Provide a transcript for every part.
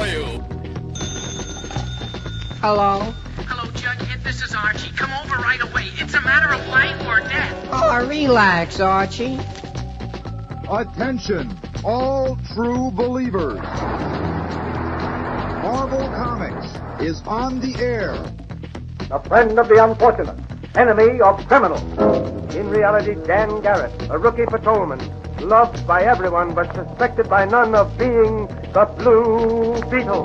for you. Hello? Hello, Judge. This is Archie. Come over right away. It's a matter of life or death. Oh, relax, Archie. Attention, all true believers. Marvel Comics is on the air. A friend of the unfortunate, enemy of criminals. In reality, Dan Garrett, a rookie patrolman, loved by everyone but suspected by none of being the Blue Beetle.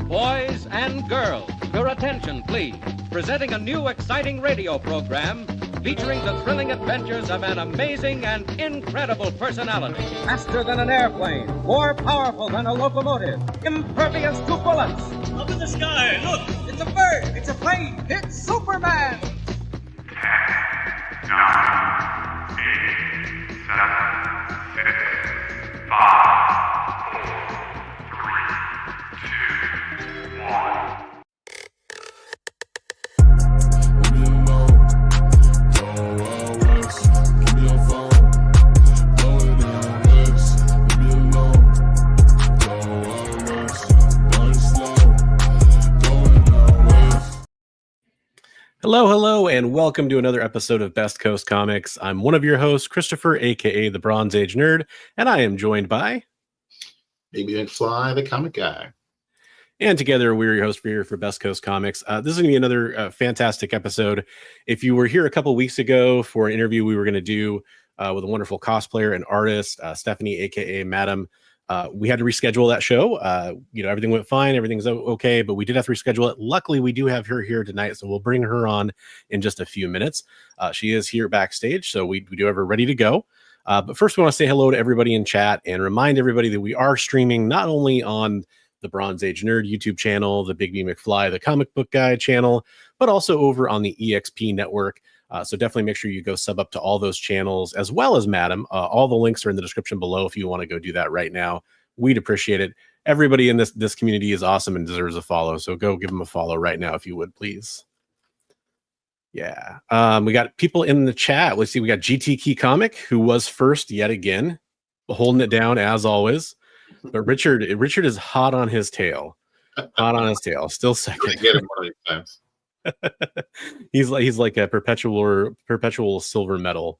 Boys and girls, your attention, please. Presenting a new exciting radio program featuring the thrilling adventures of an amazing and incredible personality. Faster than an airplane, more powerful than a locomotive, impervious to bullets. Up in the sky, look! It's a bird, it's a plane, it's Superman! 10, 9, 8, 7, 6, 5, 4, 3, 2, 1. Hello, and welcome to another episode of Best Coast Comics. I'm one of your hosts, Christopher, aka the Bronze Age Nerd, and I am joined by Baby McFly, the comic guy. And together, we're your hosts here for Best Coast Comics. This is going to be another fantastic episode. If you were here a couple weeks ago for an interview we were going to do with a wonderful cosplayer and artist, Stephanie, aka Madam, we had to reschedule that show. Everything went fine. Everything's okay, but we did have to reschedule it. Luckily, we do have her here tonight, so we'll bring her on in just a few minutes. She is here backstage, so we do have her ready to go. But first, we want to say hello to everybody in chat and remind everybody that we are streaming not only on the Bronze Age Nerd YouTube channel, the Big B McFly, the Comic Book Guy channel, but also over on the EXP network. So definitely make sure you go sub up to all those channels as well as Madam. All the links are in the description below if you want to go do that right now. We'd appreciate it. Everybody in this community is awesome and deserves a follow. So go give them a follow right now if you would, please. Yeah. We got people in the chat. Let's see. We got GT Key Comic, who was first yet again, holding it down as always. But Richard is hot on his tail. Hot on his tail. Still second. Get him one of these times. He's like a perpetual silver medal.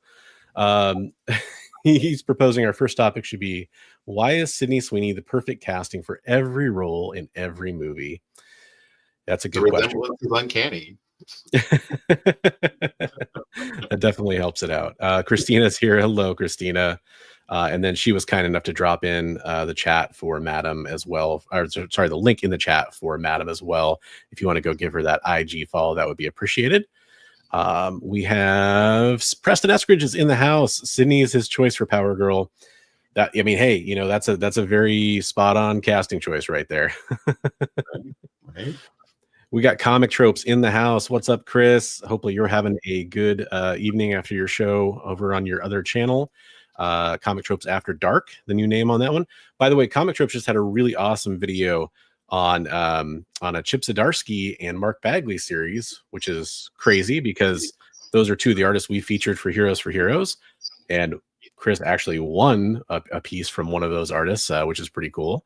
He's proposing our first topic should be, why is Sydney Sweeney the perfect casting for every role in every movie? That's a good question. Is uncanny. That definitely helps it out. Christina's here. Hello, Christina. And then she was kind enough to drop in the chat for Madam as well. The link in the chat for Madam as well. If you want to go give her that IG follow, that would be appreciated. We have Preston Eskridge is in the house. Sydney is his choice for Power Girl. That's a very spot on casting choice right there. Right. We got Comic Tropes in the house. What's up, Chris? Hopefully you're having a good evening after your show over on your other channel. Comic Tropes After Dark, the new name on that one. By the way, Comic Tropes just had a really awesome video on a Chip Zdarsky and Mark Bagley series, which is crazy because those are two of the artists we featured for Heroes, and Chris actually won a piece from one of those artists, which is pretty cool.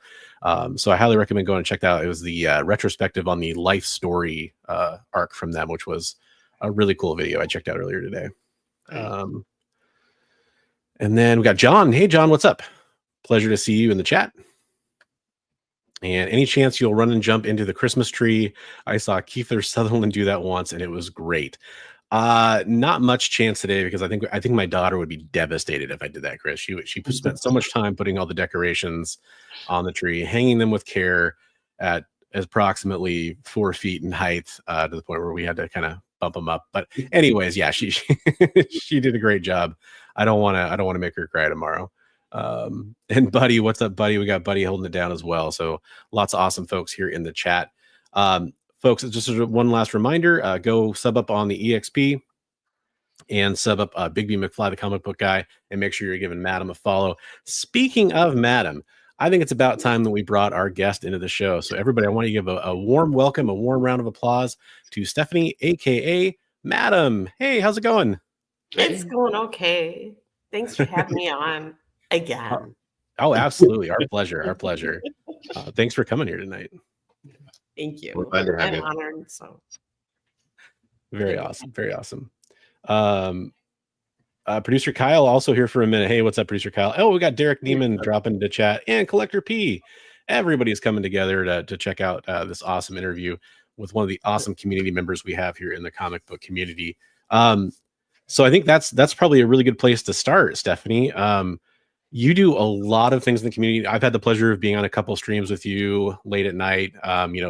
So I highly recommend going and check that out. It was the retrospective on the life story arc from them, which was a really cool video I checked out earlier today. And then we got John. Hey, John, what's up? Pleasure to see you in the chat. And any chance you'll run and jump into the Christmas tree? I saw Kiefer Sutherland do that once, and it was great. Not much chance today because I think my daughter would be devastated if I did that, Chris. She spent so much time putting all the decorations on the tree, hanging them with care at approximately 4 feet in height, to the point where we had to kind of bump them up. But anyways, yeah, she did a great job. I don't want to make her cry tomorrow. And Buddy, what's up, Buddy? We got Buddy holding it down as well. So lots of awesome folks here in the chat. Folks, just one last reminder, go sub up on the EXP and sub up Big B McFly, the Comic Book Guy, and make sure you're giving Madam a follow. Speaking of Madam, I think it's about time that we brought our guest into the show. So everybody, I want to give a warm welcome, a warm round of applause to Stephanie, aka Madam. Hey, how's it going? It's going okay. Thanks for having me on again. Oh, absolutely. Our pleasure. Our pleasure. Thanks for coming here tonight. Thank you. We're glad to have I'm you. honored. So Very awesome. Very awesome. Producer Kyle also here for a minute. Hey, what's up, Producer Kyle? Oh, we got Derek Neiman dropping into chat and Collector P. Everybody's coming together to check out this awesome interview with one of the awesome community members we have here in the comic book community. So I think that's probably a really good place to start, Stephanie. You do a lot of things in the community. I've had the pleasure of being on a couple streams with you late at night,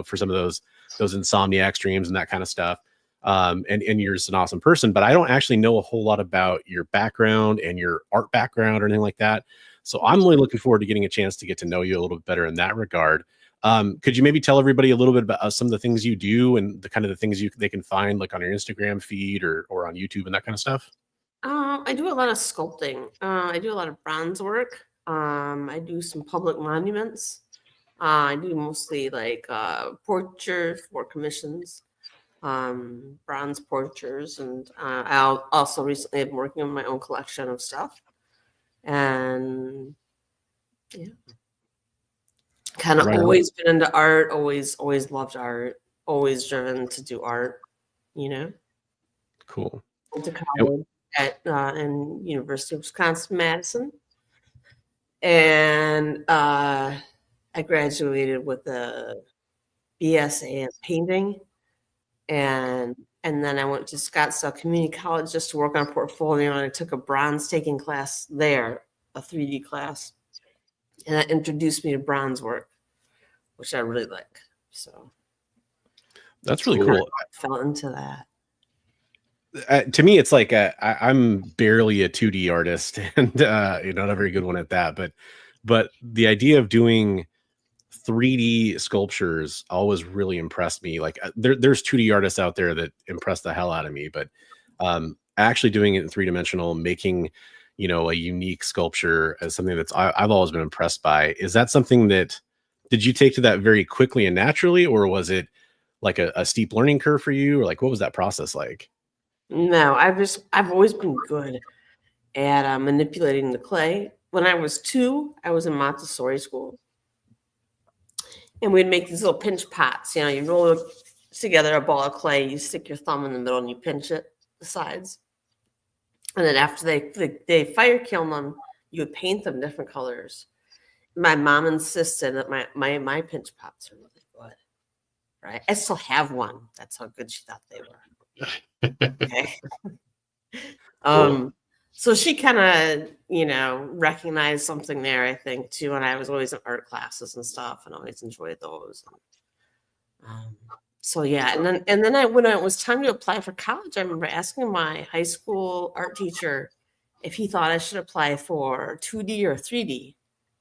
for some of those Insomniac streams and that kind of stuff. And you're just an awesome person, but I don't actually know a whole lot about your background and your art background or anything like that. So I'm really looking forward to getting a chance to get to know you a little bit better in that regard. Could you maybe tell everybody a little bit about some of the things you do and the kind of the things they can find like on your Instagram feed or on YouTube and that kind of stuff? I do a lot of sculpting. I do a lot of bronze work. I do some public monuments. I do mostly like portraits for commissions, bronze portraits, and I also recently have been working on my own collection of stuff. And yeah, kind of always been into art. Always loved art. Always driven to do art. Cool. Went to college at in University of Wisconsin-Madison, and I graduated with a BSA in painting, and then I went to Scottsdale Community College just to work on a portfolio, and I took a bronze staking class there, a 3D class, and that introduced me to bronze work, which I really like. So that's really cool. I fell into that. To me, it's like I'm barely a 2D artist and not a very good one at that. But the idea of doing 3D sculptures always really impressed me. Like there's 2D artists out there that impress the hell out of me, but actually doing it in 3-dimensional, making a unique sculpture as something that's I've always been impressed by. Is that something that did you take to that very quickly and naturally, or was it like a steep learning curve for you, or like what was that process like? No, I've always been good at manipulating the clay. When I was 2, I was in Montessori school, and we'd make these little pinch pots. You roll together a ball of clay, you stick your thumb in the middle, and you pinch it the sides. And then after they fire kiln them, you would paint them different colors. My mom insisted that my pinch pots are really good. Right? I still have one. That's how good she thought they were. Okay. So she kind of, recognized something there, I think, too. And I was always in art classes and stuff, and always enjoyed those. So yeah, and then when it was time to apply for college, I remember asking my high school art teacher if he thought I should apply for 2D or 3D,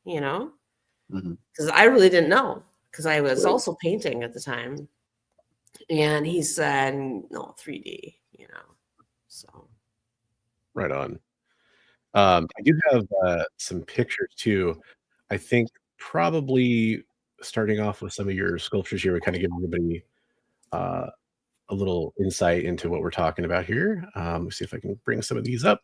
because I really didn't know, because I was also painting at the time. And he said, no, 3D, so. Right on. I do have some pictures too. I think probably starting off with some of your sculptures here, we kind of give everybody a little insight into what we're talking about here. Let's see if I can bring some of these up.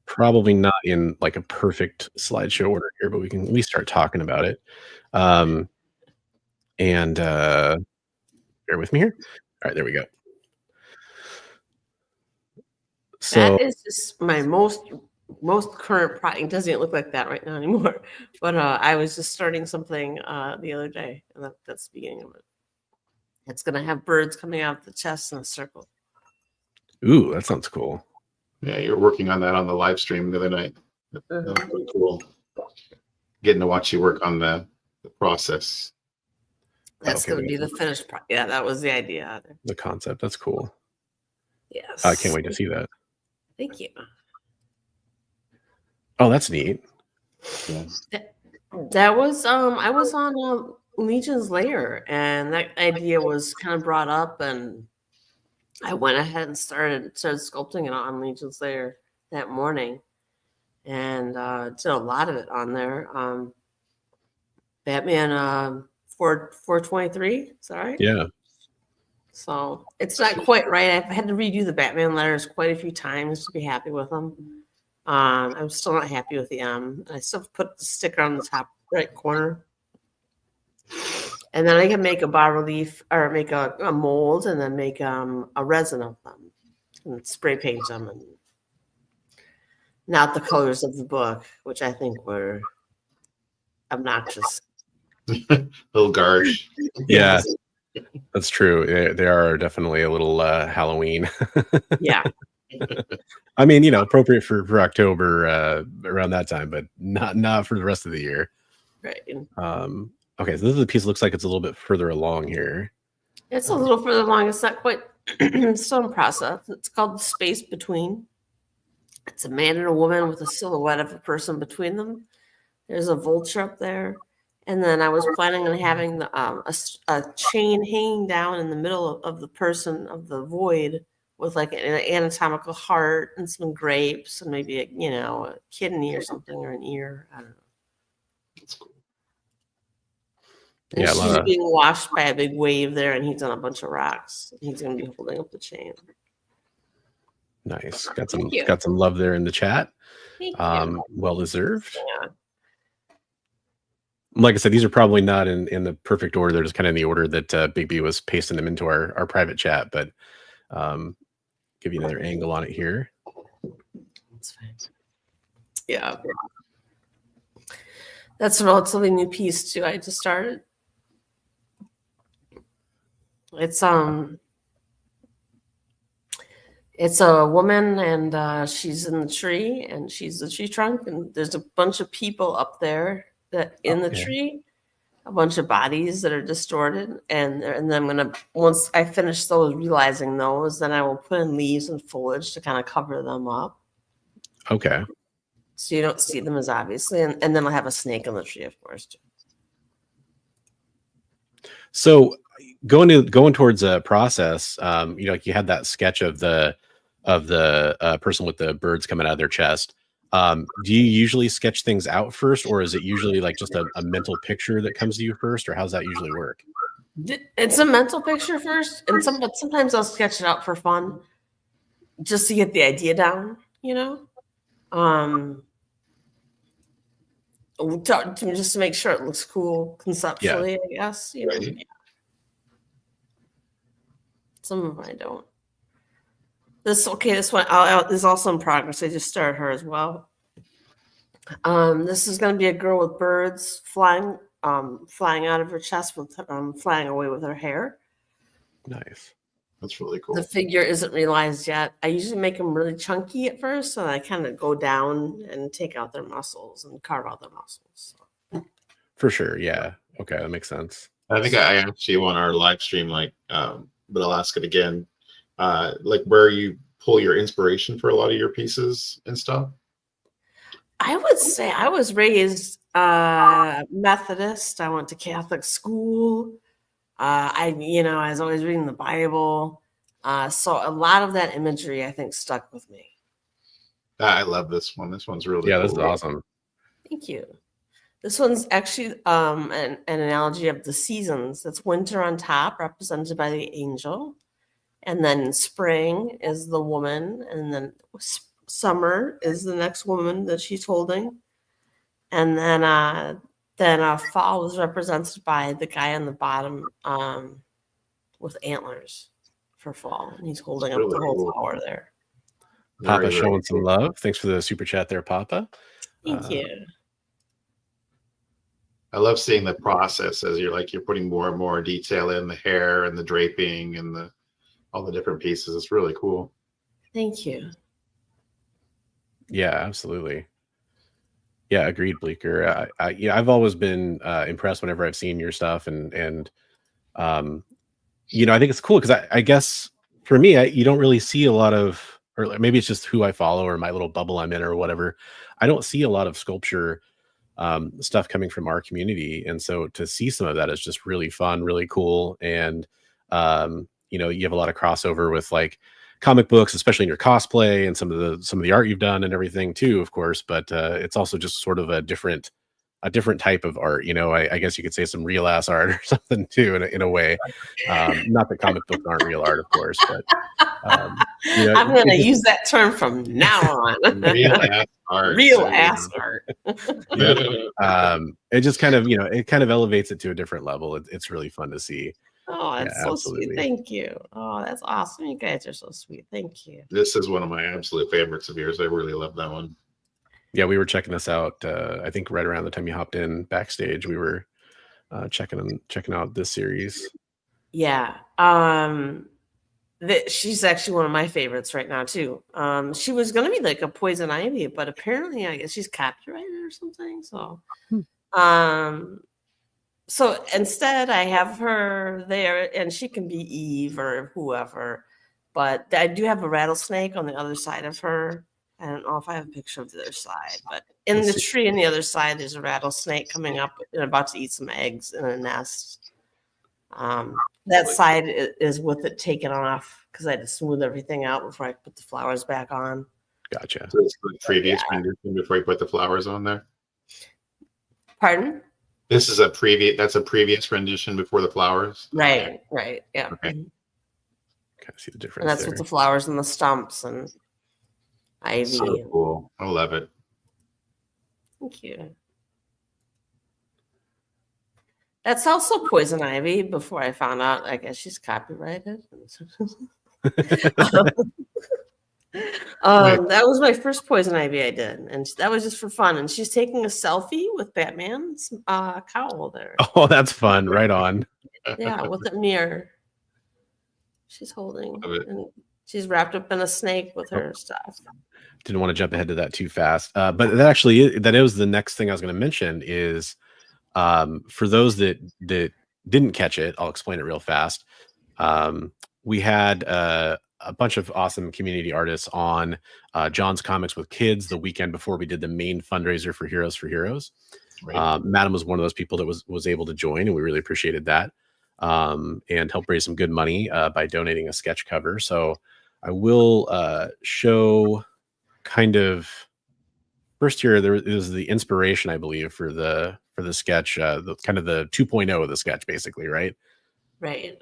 Probably not in like a perfect slideshow order here, but we can at least start talking about it. And bear with me here. All right, there we go. So that is just my most current project. It doesn't look like that right now anymore. But I was just starting something the other day, and that's the beginning of it. It's going to have birds coming out of the chest in a circle. Ooh, that sounds cool. Yeah, you're working on that on the live stream the other night. That was pretty cool. Getting to watch you work on the process. That's going to be the finished product. Yeah, that was the idea. The concept. That's cool. Yes. I can't wait to see that. Thank you. Oh, that's neat. Yeah. That was I was on Legion's Lair, and that idea was kind of brought up, and I went ahead and started sculpting it on Legion's Lair that morning, and did a lot of it on there. Batman 423, is that right? Yeah. So it's not quite right. I've had to redo the Batman letters quite a few times to be happy with them. I'm still not happy with the M. I still put the sticker on the top right corner. And then I can make a bas relief or make a mold and then make a resin of them and spray paint them, and not the colors of the book, which I think were obnoxious. Little garbage. Yeah, that's true. They are definitely a little Halloween. Yeah. I mean, appropriate for October around that time, but not for the rest of the year. Right. Okay, so this is the piece. Looks like it's a little bit further along here. It's a little further along. It's not quite still in process. It's called The Space Between. It's a man and a woman with a silhouette of a person between them. There's a vulture up there. And then I was planning on having a chain hanging down in the middle of the person of the void with like an anatomical heart and some grapes and maybe a kidney or something, or an ear. I don't know. That's cool. And Yeah, she's being washed by a big wave there, and he's on a bunch of rocks. He's going to be holding up the chain. Nice. Thank you. Got some love there in the chat. Thank you. Well deserved. Yeah. Like I said, these are probably not in the perfect order. They're just kind of in the order that Big B was pasting them into our private chat, but give you another angle on it here. That's fine. Yeah. That's a relatively new piece too. I just started. It's a woman, and she's in the tree, and she's the tree trunk, and there's a bunch of people up there that in the tree, a bunch of bodies that are distorted, and then I'm gonna, once I finish those, realizing those, then I will put in leaves and foliage to kind of cover them up. Okay. So you don't see them as obviously, and then I'll have a snake on the tree, of course, too. So going towards a process, like you had that sketch of the person with the birds coming out of their chest. Do you usually sketch things out first, or is it usually like just a mental picture that comes to you first, or how's that usually work? It's a mental picture first, and sometimes I'll sketch it out for fun, just to get the idea down, just to make sure it looks cool conceptually, I guess. Right. Yeah. Some of them I don't. This one is also in progress. I just started her as well. This is going to be a girl with birds flying out of her chest, with flying away with her hair. Nice. That's really cool. The figure isn't realized yet. I usually make them really chunky at first, and I kind of go down and take out their muscles and carve out their muscles. So. For sure. Yeah. Okay. That makes sense. I think I actually on our live stream, but I'll ask it again, where you pull your inspiration for a lot of your pieces and stuff. I would say I was raised Methodist. I went to Catholic school. I was always reading the Bible. So a lot of that imagery, I think, stuck with me. I love this one. This one's really cool. This is awesome. Thank you. This one's actually an analogy of the seasons. That's winter on top, represented by the angel. And then spring is the woman. And then summer is the next woman that she's holding. And then fall is represented by the guy on the bottom with antlers for fall. And he's holding up the whole flower there. Papa showing some love. Thanks for the super chat there, Papa. Thank you. I love seeing the process as you're putting more and more detail in the hair and the draping and all the different pieces. It's really cool. Thank you. Yeah, absolutely. Yeah, agreed, Bleeker. I've always been impressed whenever I've seen your stuff, and I think it's cool because I guess for me, you don't really see a lot of, or maybe it's just who I follow or my little bubble I'm in or whatever. I don't see a lot of sculpture stuff coming from our community, and so to see some of that is just really fun, really cool, and you have a lot of crossover with like comic books, especially in your cosplay and some of the art you've done and everything too, of course. But it's also just sort of a different type of art. I guess you could say some real ass art or something too, in a way. Not that comic books aren't real art, of course, but I'm going to use that term from now on. Real ass art. Real So, ass art. It just kind of, it kind of elevates it to a different level. It's really fun to see. Oh, that's so absolutely. sweet. Thank you. Oh, that's awesome. You guys are so sweet. Thank you. This is one of my absolute favorites of yours. I really love that one. Yeah, we were checking this out. I think right around the time you hopped in backstage, we were checking out this series. Yeah. She's actually one of my favorites right now too. She was going to be like a Poison Ivy, but apparently I guess she's copyrighted or something. So, so instead I have her there, and she can be Eve or whoever. But I do have a rattlesnake on the other side of her. I don't know if I have a picture of the other side, but in the tree on the other side, there's a rattlesnake coming up and about to eat some eggs in a nest. That side is with it taken off because I had to smooth everything out before I put the flowers back on. Gotcha. So it's the previous rendition before you put the flowers on there. Pardon? This is a previous rendition before the flowers. Right. Yeah. Okay. Kind of see the difference. And that's there. with the flowers and the stumps and ivy. So cool. I love it. Thank you. That's also Poison Ivy before I found out, I guess she's copyrighted. That was my first Poison Ivy I did. And that was just for fun. And she's taking a selfie with Batman's cowl there. Oh, that's fun. Right on. Yeah, with a mirror. She's holding. And she's wrapped up in a snake with her stuff. Didn't want to jump ahead to that too fast. But that was the next thing I was going to mention is for those that didn't catch it, I'll explain it real fast. We had a bunch of awesome community artists on John's Comics with Kids the weekend before we did the main fundraiser for Heroes for Heroes. Right. Madam was one of those people that was able to join, and we really appreciated that, and helped raise some good money by donating a sketch cover. So I will show kind of first here. There is the inspiration, I believe, for the sketch, the kind of the 2.0 of the sketch, basically, right? Right.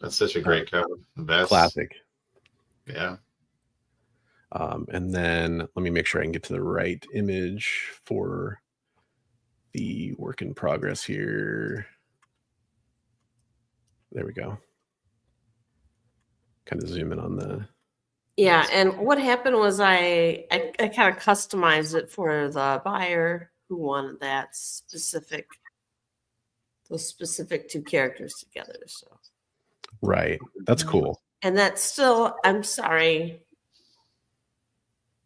That's such a great cover. Best. Classic. Yeah. And then let me make sure I can get to the right image for the work in progress here. There we go. Kind of zoom in on the. Yeah, and what happened was I kind of customized it for the buyer who wanted those specific two characters together. So. Right. That's cool. And that's still, I'm sorry,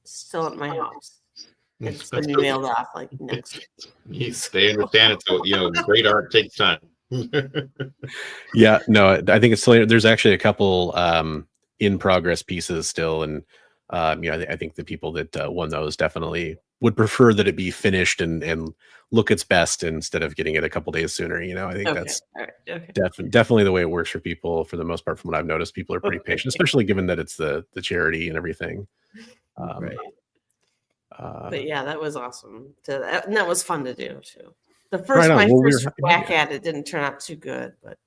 still at my house. It's going to be mailed off like next week. Yes, they understand it. So, great art takes time. Yeah, no, I think it's still, there's actually a couple in progress pieces still. And, I think the people that won those definitely would prefer that it be finished and look its best instead of getting it a couple days sooner. I think that's definitely the way it works for people. For the most part, from what I've noticed, people are pretty patient, especially given that it's the charity and everything. Right. But yeah, that was awesome. And that was fun to do too. My first whack at it didn't turn out too good, but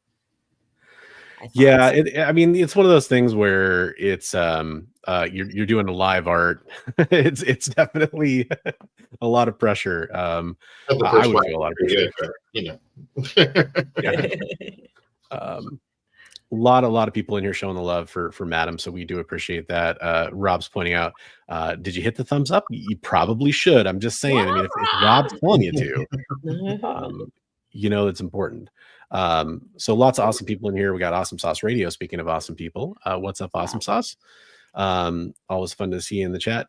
yeah, it's one of those things where it's you're doing a live art. it's definitely a lot of pressure. I would feel a lot of pressure. A lot of people in here showing the love for Madam, so we do appreciate that. Rob's pointing out, did you hit the thumbs up? You probably should. I'm just saying. I mean, if Rob's telling you to, it's important. So lots of awesome people in here. We got Awesome Sauce Radio. Speaking of awesome people, what's up, Awesome Sauce? Always fun to see you in the chat.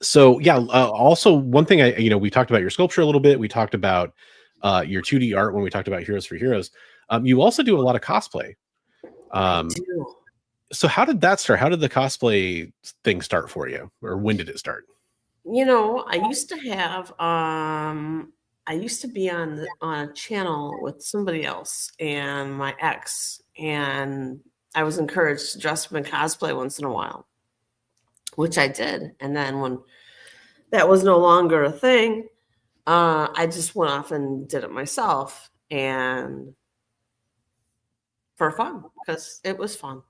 So yeah, also one thing we talked about your sculpture a little bit. We talked about your 2D art when we talked about Heroes for Heroes. You also do a lot of cosplay. So how did that start? How did the cosplay thing start for you, or when did it start? I used to have I used to be on a channel with somebody else and my ex, and I was encouraged to dress up in cosplay once in a while, which I did. And then when that was no longer a thing, I just went off and did it myself, and for fun, because it was fun.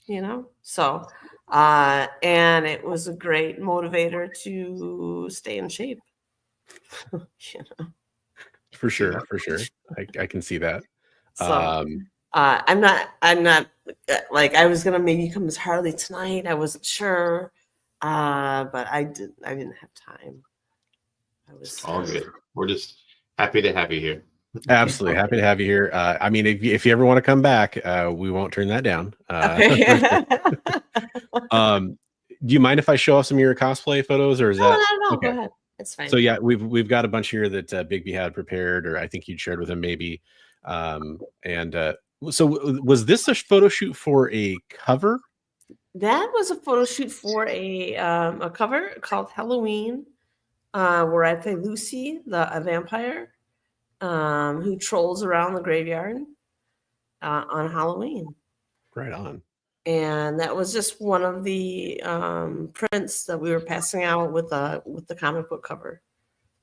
you know. So, and it was a great motivator to stay in shape. You know? For sure. I can see that. So, I'm not like I was gonna maybe come as Harley tonight. I wasn't sure, but I didn't have time. I was All good. We're just happy to have you here. Absolutely happy to have you here. I mean, if you ever want to come back, we won't turn that down. Okay. Do you mind if I show off some of your cosplay photos, or is that no, okay? Go ahead. It's fine. So yeah, we've got a bunch here that Bigby had prepared, or I think you'd shared with him maybe. So was this a photo shoot for a cover? That was a photo shoot for a cover called Halloween, where I play Lucy, a vampire, who trolls around the graveyard on Halloween. Right on. And that was just one of the prints that we were passing out with the comic book cover.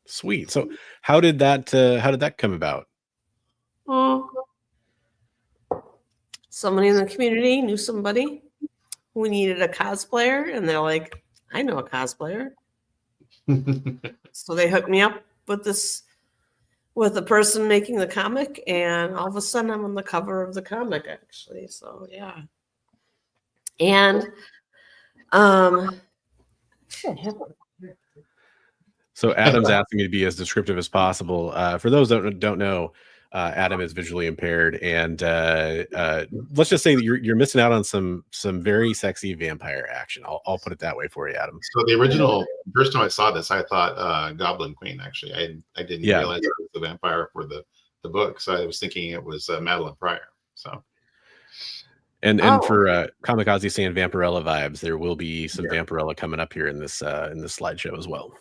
Sweet. So how did that come about? Somebody in the community knew somebody who needed a cosplayer, and they're like, I know a cosplayer. So they hooked me up with the person making the comic, and all of a sudden I'm on the cover of the comic, actually. So yeah. And so Adam's asking me to be as descriptive as possible. For those that don't know, Adam is visually impaired, and let's just say that you're missing out on some very sexy vampire action. I'll put it that way for you, Adam. So the original first time I saw this, I thought Goblin Queen. Actually, I didn't realize it was the vampire for the book. So I was thinking it was Madeline Pryor. So. And for Kamikaze saying Vampirella vibes, there will be some Vampirella coming up here in this slideshow as well.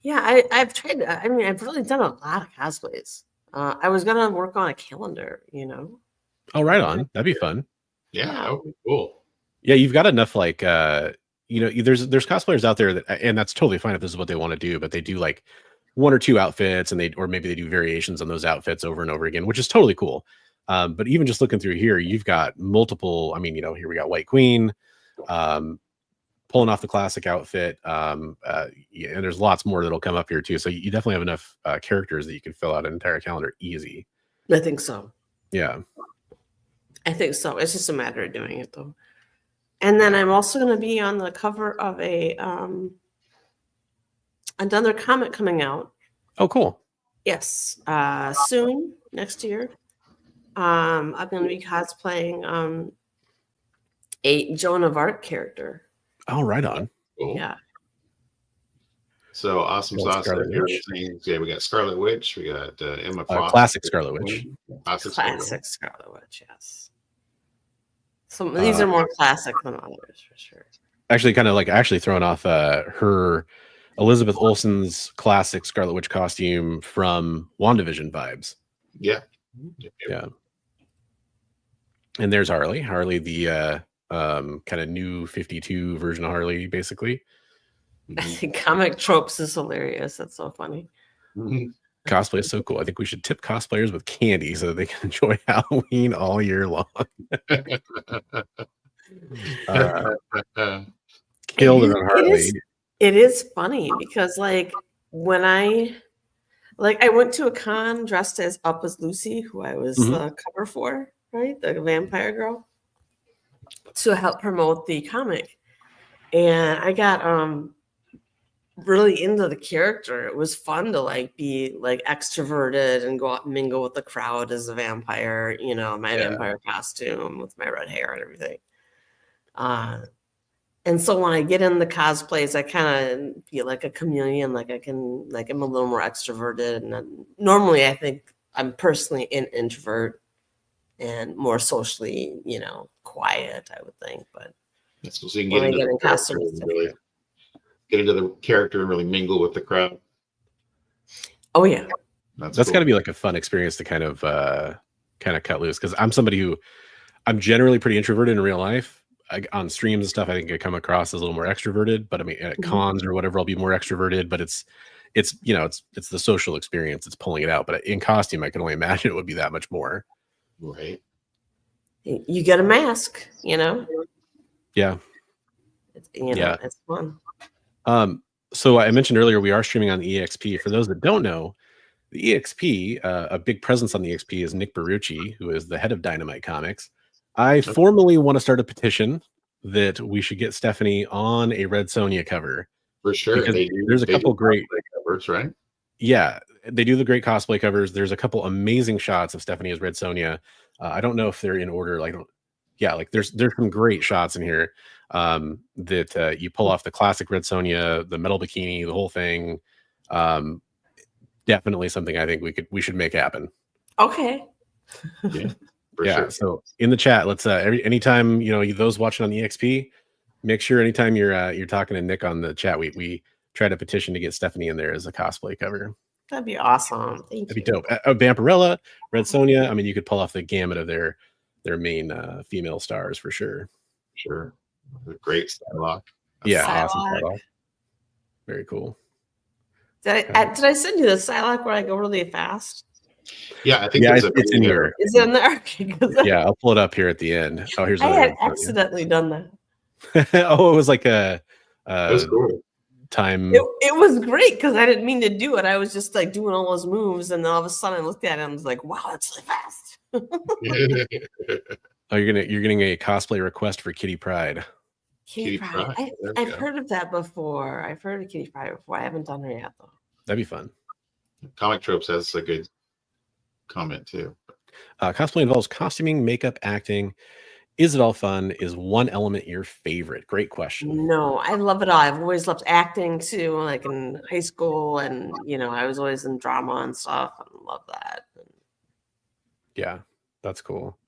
Yeah. I've tried. I mean, I've really done a lot of cosplays. I was gonna work on a calendar, you know. Oh, right on. That'd be fun. Yeah, that would be cool. Yeah, you've got enough like there's cosplayers out there that, and that's totally fine if this is what they want to do, but they do like one or two outfits, and maybe they do variations on those outfits over and over again, which is totally cool. But even just looking through here, you've got multiple. I mean, here we got White Queen, pulling off the classic outfit, and there's lots more that'll come up here too. So you definitely have enough characters that you can fill out an entire calendar easy. I think so. Yeah, I think so. It's just a matter of doing it though. And then I'm also going to be on the cover of another comic coming out. Oh, cool. Yes, soon next year. I'm going to be cosplaying a Joan of Arc character. Oh, right on. Cool. Yeah. So awesome sauce. Yeah, we got Scarlet Witch. We got Emma Frost. Classic Scarlet Witch. Classic Scarlet Witch. Yes. Some of these are more classic than others, for sure. Actually, kind of like throwing off her Elizabeth Olsen's classic Scarlet Witch costume from WandaVision vibes. Yeah. Yeah. And there's Harley. Harley, the kind of new 52 version of Harley, basically. I think comic tropes is hilarious. That's so funny. Cosplay is so cool. I think we should tip cosplayers with candy so that they can enjoy Halloween all year long. Killed it on Harley. It is funny because when I went to a con dressed as Lucy, who I was the cover for, right? The vampire girl, to help promote the comic. And I got really into the character. It was fun to be extroverted and go out and mingle with the crowd as a vampire, my vampire costume with my red hair and everything. And so when I get in the cosplays, I kind of feel like a chameleon, I'm a little more extroverted. And then normally I think I'm personally an introvert and more socially, quiet, I would think. But so you can get into the costumes, really get into the character and really mingle with the crowd. Oh yeah. That's cool. Got to be like a fun experience to kind of cut loose. Cause I'm somebody who I'm generally pretty introverted in real life. On streams and stuff, I think I come across as a little more extroverted, but I mean, at cons or whatever, I'll be more extroverted, but it's the social experience. It's pulling it out. But in costume, I can only imagine it would be that much more. Right. You get a mask, you know. Yeah. It's fun. So I mentioned earlier we are streaming on the EXP. For those that don't know, the EXP, a big presence on the EXP is Nick Barucci, who is the head of Dynamite Comics. I formally want to start a petition that we should get Stephanie on a Red Sonja cover. For sure. There's a couple great covers, right? Yeah, they do the great cosplay covers. There's a couple amazing shots of Stephanie as Red Sonja. I don't know if they're in order. There's some great shots in here that you pull off the classic Red Sonja, the metal bikini, the whole thing. Definitely something I think we should make happen. Okay. Yeah. Sure. So in the chat, let's anytime those watching on the EXP, make sure anytime you're talking to Nick on the chat, we try to petition to get Stephanie in there as a cosplay cover. That'd be awesome. That'd be dope. Vampirella, Red Sonja. I mean, you could pull off the gamut of their main female stars for sure. Sure. Great Psylocke. Yeah, awesome Psylocke. Very cool. Did I send you the Psylocke where I go really fast? Yeah, I think it's in here. Is it in there? Yeah, I'll pull it up here at the end. Oh, here's. I had accidentally done that. Oh, it was like a. That was cool. Time. It was great because I didn't mean to do it. I was just like doing all those moves, and then all of a sudden I looked at it and I was like, "Wow, that's really fast." Oh, you're getting a cosplay request for Kitty Pryde. Kitty Pryde. I've heard of that before. I've heard of Kitty Pryde before. I haven't done her yet though. That'd be fun. Comic Tropes has a good comment too. Cosplay involves costuming, makeup, acting. Is it all fun? Is one element your favorite? Great question. No, I love it all. I've always loved acting too, like in high school, and I was always in drama and stuff, and love that. Yeah, that's cool.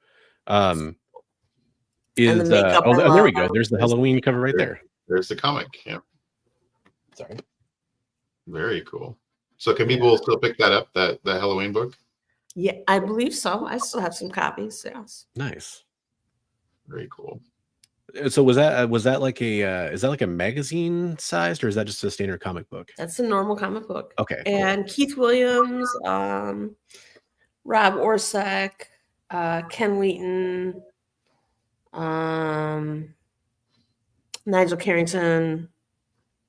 And the makeup, there we go. There's the Halloween cover right there. There's the comic. Yeah. Sorry. Very cool. So can people still pick that up? The Halloween book? Yeah, I believe so. I still have some copies. Yes. Nice. Very cool. So was that like is that like a magazine sized, or is that just a standard comic book? That's a normal comic book. Okay. And cool. Keith Williams, Rob Orsak, Ken Wheaton, Nigel Carrington,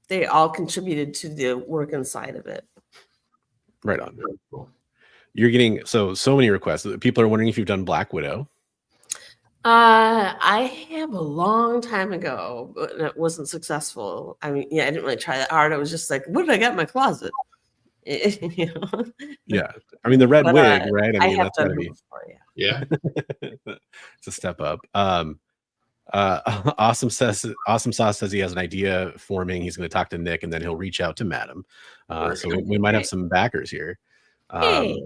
they all contributed to the work inside of it. Right on. Very cool. You're getting so many requests. People are wondering if you've done Black Widow. I have a long time ago, but it wasn't successful. I mean, I didn't really try that hard. I was just like, what did I got in my closet? Yeah. I mean, the red wig, right? I mean, that's gotta be before, yeah. It's a step up. Awesome Sauce says he has an idea forming. He's going to talk to Nick, and then he'll reach out to Madam. So we might have some backers here. Hey.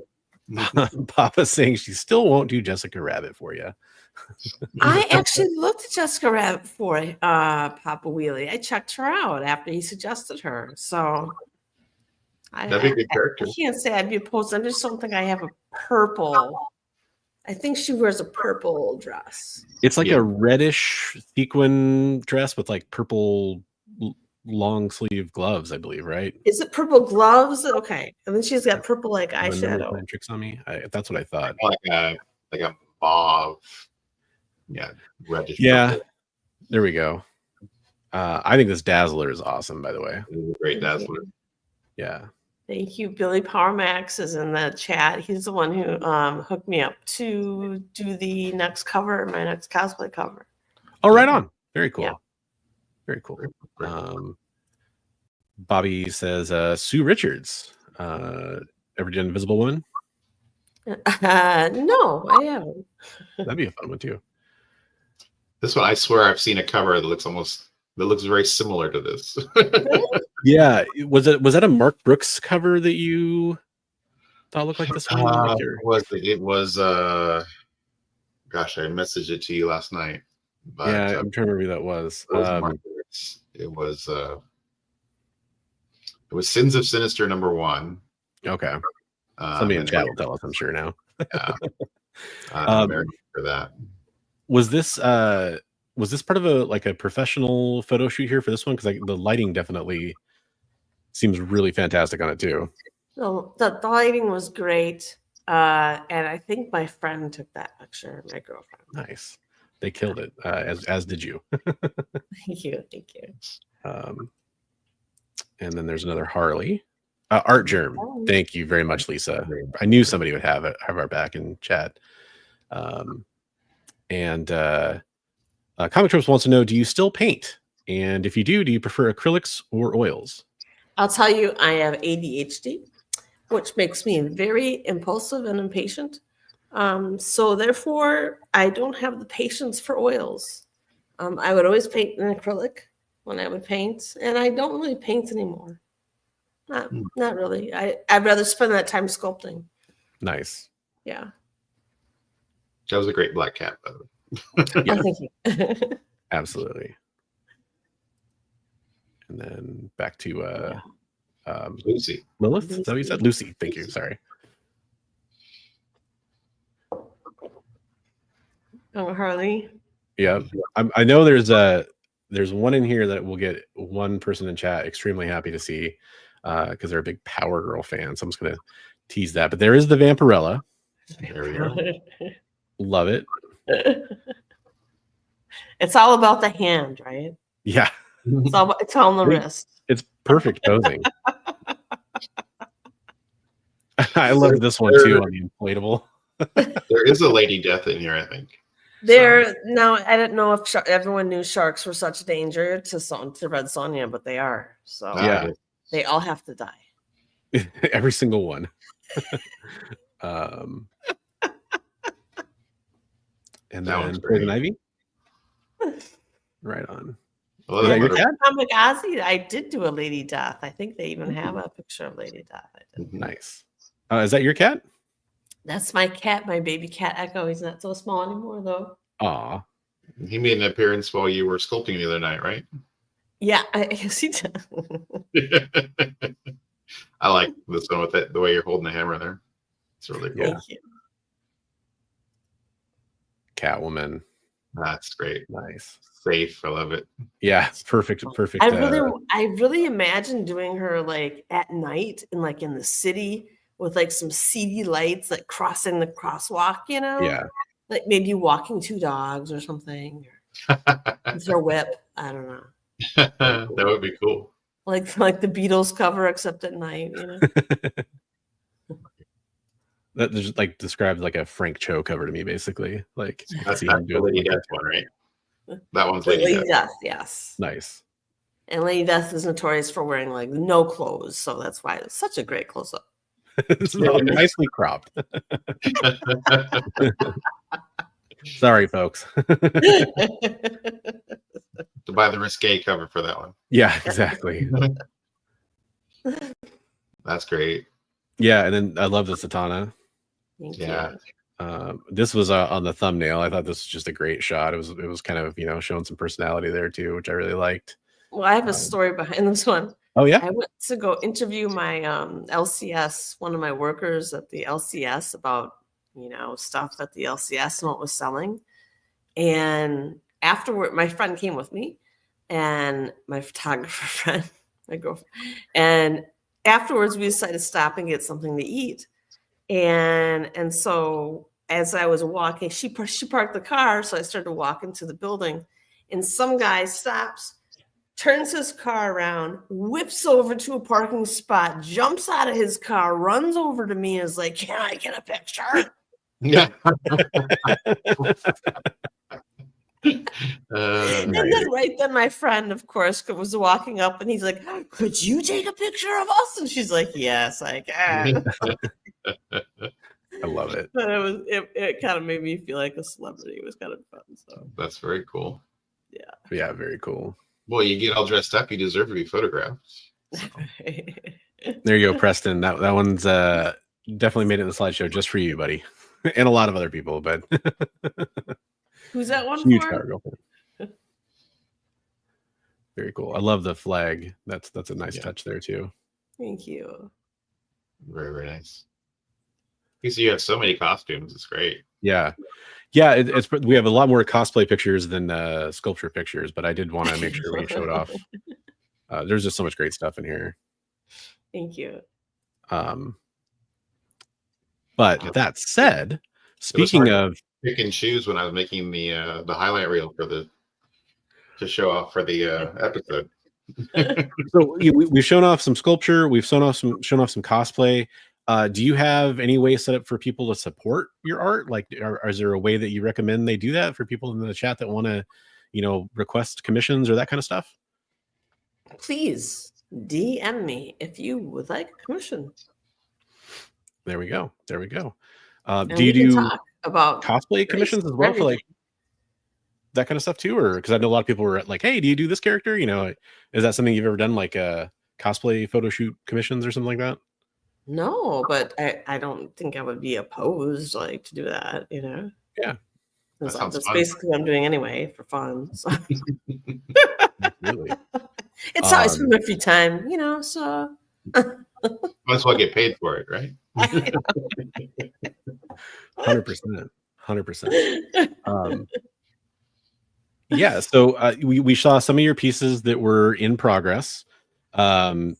Papa's saying she still won't do Jessica Rabbit for you. I actually looked at Jessica Rabbit for Papa Wheelie. I checked her out after he suggested her. So that'd be a good character. I can't say I'd be opposed. I just don't think I have a purple. I think she wears a purple dress. It's like a reddish sequin dress with like purple long sleeve gloves, I believe, right? Is it purple gloves? Okay. And then she's got purple like eyeshadow. Playing tricks on me. That's what I thought. Like a mauve. Yeah. Reddish. Yeah. Purple. There we go. I think this Dazzler is awesome, by the way. Great Dazzler. Yeah. Thank you. Billy Powermax is in the chat. He's the one who hooked me up to do the next cover, my next cosplay cover. Oh, right on. Very cool. Yeah. Very cool. Bobby says, Sue Richards. Ever done Invisible Woman? No, I haven't. That'd be a fun one too. This one, I swear I've seen a cover that looks very similar to this. Yeah, was that a Mark Brooks cover that you thought looked like this one? It was gosh, I messaged it to you last night. But, yeah, I'm trying to remember who that was. It was Sins of Sinister #1. Okay. Somebody in chat will tell us, I'm sure now. Yeah. I'm very for that. Was this part of a professional photo shoot here for this one? Because the lighting definitely seems really fantastic on it too. The lighting was great. And I think my friend took that picture, my girlfriend. Nice. They killed it, as did you. Thank you. Thank you. And then there's another Harley. Art Germ. Thank you very much, Lisa. I knew somebody would have our back in chat. And Comic Tropes wants to know, do you still paint? And if you do you prefer acrylics or oils? I'll tell you, I have ADHD, which makes me very impulsive and impatient. So therefore, I don't have the patience for oils. I would always paint in acrylic when I would paint, and I don't really paint anymore. Not really. I'd rather spend that time sculpting. Nice. Yeah. That was a great black cat, by the way. Yeah. Oh, thank you. Absolutely. And then back to Lucy. Lilith. Is that what you said? Lucy. Thank you. Sorry. Oh, Harley. Yeah, I know there's one in here that will get one person in chat extremely happy to see because they're a big Power Girl fan. So I'm just gonna tease that. But there is the Vampirella. There we go. Love it. It's all about the hand, right? Yeah. It's all on the wrist. It's perfect posing. I love this one too on the inflatable. There is a Lady Death in here, I think. Now I didn't know if everyone knew sharks were such a danger to Red Sonja, but they are. So yeah, they all have to die. Every single one. And then Poison Ivy. Right on. Well, is that your cat? Comic Ozzy, I did do a Lady Death. I think they even have a picture of Lady Death. Nice. Is that your cat? That's my cat, my baby cat Echo. He's not so small anymore, though. Aw. He made an appearance while you were sculpting the other night, right? Yeah, I guess he did. I like this one with it, the way you're holding the hammer there. It's really cool. Thank you. Catwoman. That's great. Nice. Safe. I love it. Yeah, perfect. I really imagine doing her like at night and like in the city with like some seedy lights, like crossing the crosswalk, you know? Yeah. Like maybe walking two dogs or something. With her whip. I don't know. That would be cool. Like the Beatles cover, except at night, you know? That just like describes like a Frank Cho cover to me, basically. Like that's not the Lady Death one, right? That one's Lady Death. Yes. Nice. And Lady Death is notorious for wearing like no clothes, so that's why it's such a great close-up. It's nicely cropped. Sorry, folks. To buy the risque cover for that one. Yeah, exactly. That's great. Yeah, and then I love the Satana. Thank you. This was on the thumbnail. I thought this was just a great shot. It was kind of showing some personality there too, which I really liked. Well, I have a story behind this one. Oh yeah. I went to go interview my LCS, one of my workers at the LCS about stuff at the LCS and what was selling. And afterward, my friend came with me, and my photographer friend, my girlfriend, and afterwards we decided to stop and get something to eat. And so as I was walking, she parked the car, so I started walking to the building, and some guy stops, turns his car around, whips over to a parking spot, jumps out of his car, runs over to me, and is like, "Can I get a picture?" Yeah. And then right then my friend, of course, was walking up, and he's like, "Could you take a picture of us?" And she's like, "Yes, I can." I love it. But it kind of made me feel like a celebrity. It was kind of fun. So that's very cool. Yeah, very cool. Well, you get all dressed up, you deserve to be photographed. So. There you go, Preston. That one's definitely made it in the slideshow just for you, buddy. And a lot of other people, but who's that one huge for? Power Girl fan. Very cool. I love the flag. That's a nice touch there too. Thank you. Very, very nice. Because you have so many costumes, it's great. Yeah. It's we have a lot more cosplay pictures than sculpture pictures, but I did want to make sure we showed off. There's just so much great stuff in here. Thank you. But that said, speaking of pick and choose when I was making the highlight reel to show off for the episode. So we've shown off some sculpture, we've shown off some cosplay. Do you have any way set up for people to support your art? Like, is there a way that you recommend they do that for people in the chat that want to, request commissions or that kind of stuff? Please DM me if you would like a commission. There we go. Do And you do talk about cosplay commissions as well for like that kind of stuff too? Or because I know a lot of people were like, hey, do you do this character? Is that something you've ever done, like cosplay photo shoot commissions or something like that? No, but I don't think I would be opposed to do that, Yeah. That's basically what I'm doing anyway for fun. So. Absolutely. It's always for my free time, so. Might as well get paid for it, right? 100%. Yeah. So we saw some of your pieces that were in progress. And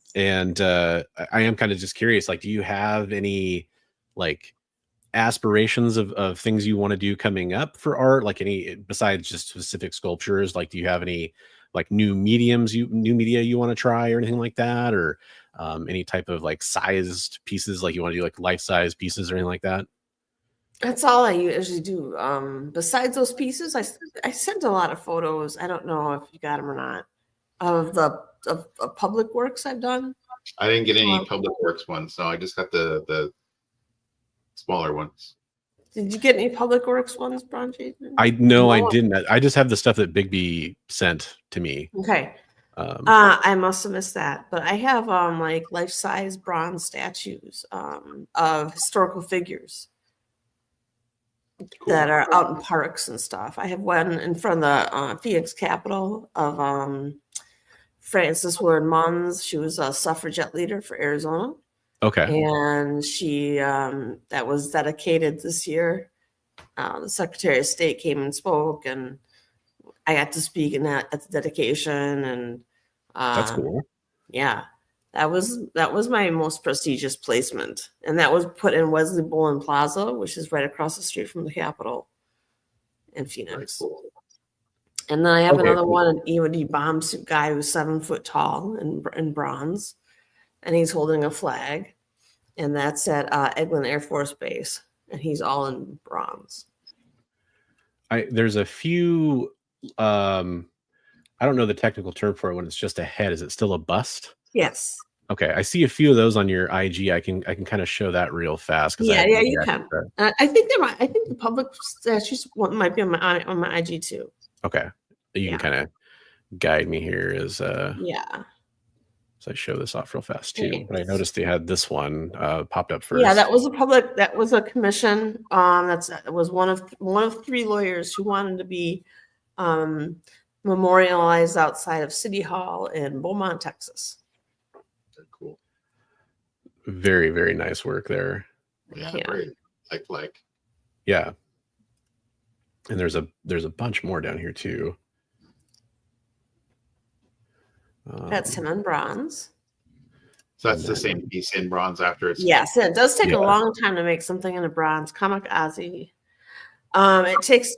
I am kind of just curious, like, do you have any like aspirations of things you want to do coming up for art, like any besides just specific sculptures? Like, do you have any like new media you want to try or anything like that, or any type of like sized pieces, like you want to do like life-size pieces or anything like that? That's all I usually do. Besides those pieces, I sent a lot of photos. I don't know if you got them or not, of public works I've done. I didn't get any public works ones, so I just got the smaller ones. Did you get any public works ones, Bronchi? I didn't. I just have the stuff that Big B sent to me. Okay. I must have missed that, but I have like life-size bronze statues of historical figures that are out in parks and stuff. I have one in front of the Phoenix Capitol of Frances Ward Mons. She was a suffragette leader for Arizona. Okay. And she that was dedicated this year. The Secretary of State came and spoke, and I got to speak at the dedication, and that's cool. Yeah, that was my most prestigious placement, and that was put in Wesley Bowen Plaza, which is right across the street from the Capitol in Phoenix. Cool. And then I have another one, an EOD bomb suit guy who's 7 foot tall in bronze, and he's holding a flag, and that's at Eglin Air Force Base, and he's all in bronze. There's a few. I don't know the technical term for it when it's just a head. Is it still a bust? Yes. Okay, I see a few of those on your IG. I can kind of show that real fast. Yeah, you can. I think the public statues might be on my IG too. Okay, you can kind of guide me here as yeah. So I show this off real fast too. But I noticed they had this one popped up first. Yeah, that was a commission. That was one of 3 lawyers who wanted to be memorialized outside of City Hall in Beaumont, Texas. Cool. Very, very nice work there. Yeah. Great. Like. Yeah. And there's a bunch more down here too. That's him in bronze. So that's the same piece in bronze after it's. Yes, it does take a long time to make something in a bronze. Kamikaze. It takes.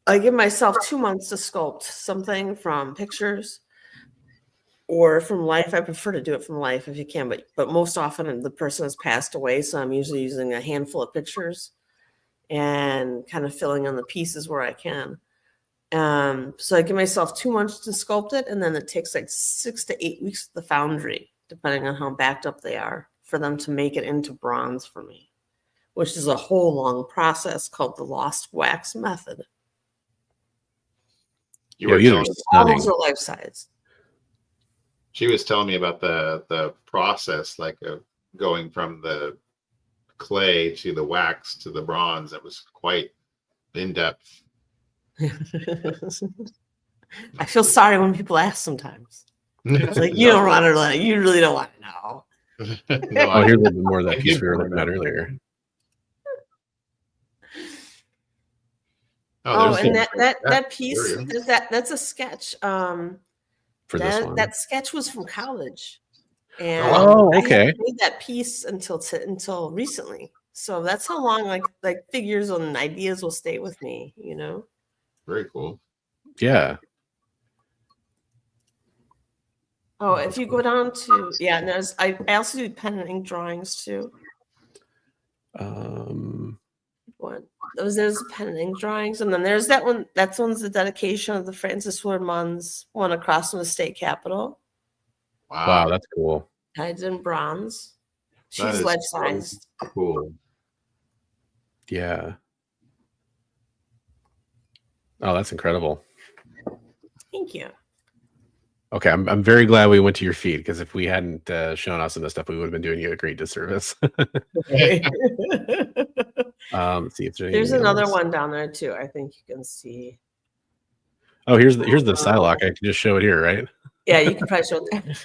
I give myself 2 months to sculpt something from pictures or from life. I prefer to do it from life if you can, but most often the person has passed away, so I'm usually using a handful of pictures and kind of filling in the pieces where I can. So I give myself 2 months to sculpt it, and then it takes like 6 to 8 weeks at the foundry, depending on how backed up they are, for them to make it into bronze for me, which is a whole long process called the lost wax method. All those are life size. She was telling me about the process, like of going from the clay to the wax to the bronze. It was quite in depth. I feel sorry when people ask sometimes. It's like, you don't want to you really don't want to know. No, here's a little bit more of that piece we were looking at earlier. And that piece that's a sketch. For this one. That sketch was from college, and okay. I hadn't made that piece until recently. So that's how long like figures and ideas will stay with me, you know. Very cool. Yeah. Oh, if you go down to and there's I also do pen and ink drawings too. One. There's pen and ink drawings, and then there's that one. One's the dedication of the Francis Ward Munn's one across from the state capitol. Wow, that's cool. I did in bronze. That She's is life sized. Cool. Yeah. Oh, that's incredible. Thank you. Okay, I'm very glad we went to your feed, because if we hadn't shown us some of this stuff, we would have been doing you a great disservice. Let's see if there's another one down there too. I think you can see. Oh, here's the Psylocke. I can just show it here, right? Yeah, you can probably show it.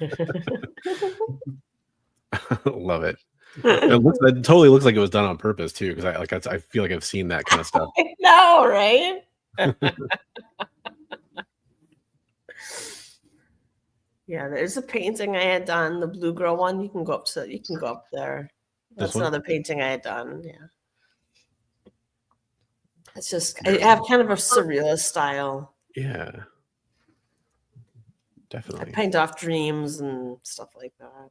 Love it. It totally looks like it was done on purpose too, because I feel like I've seen that kind of stuff. I know, right? Yeah, there's a painting I had done, the Blue Girl one. You can go up there. That's another painting I had done. Yeah. It's just I have kind of a surrealist style. Yeah. Definitely. I paint off dreams and stuff like that.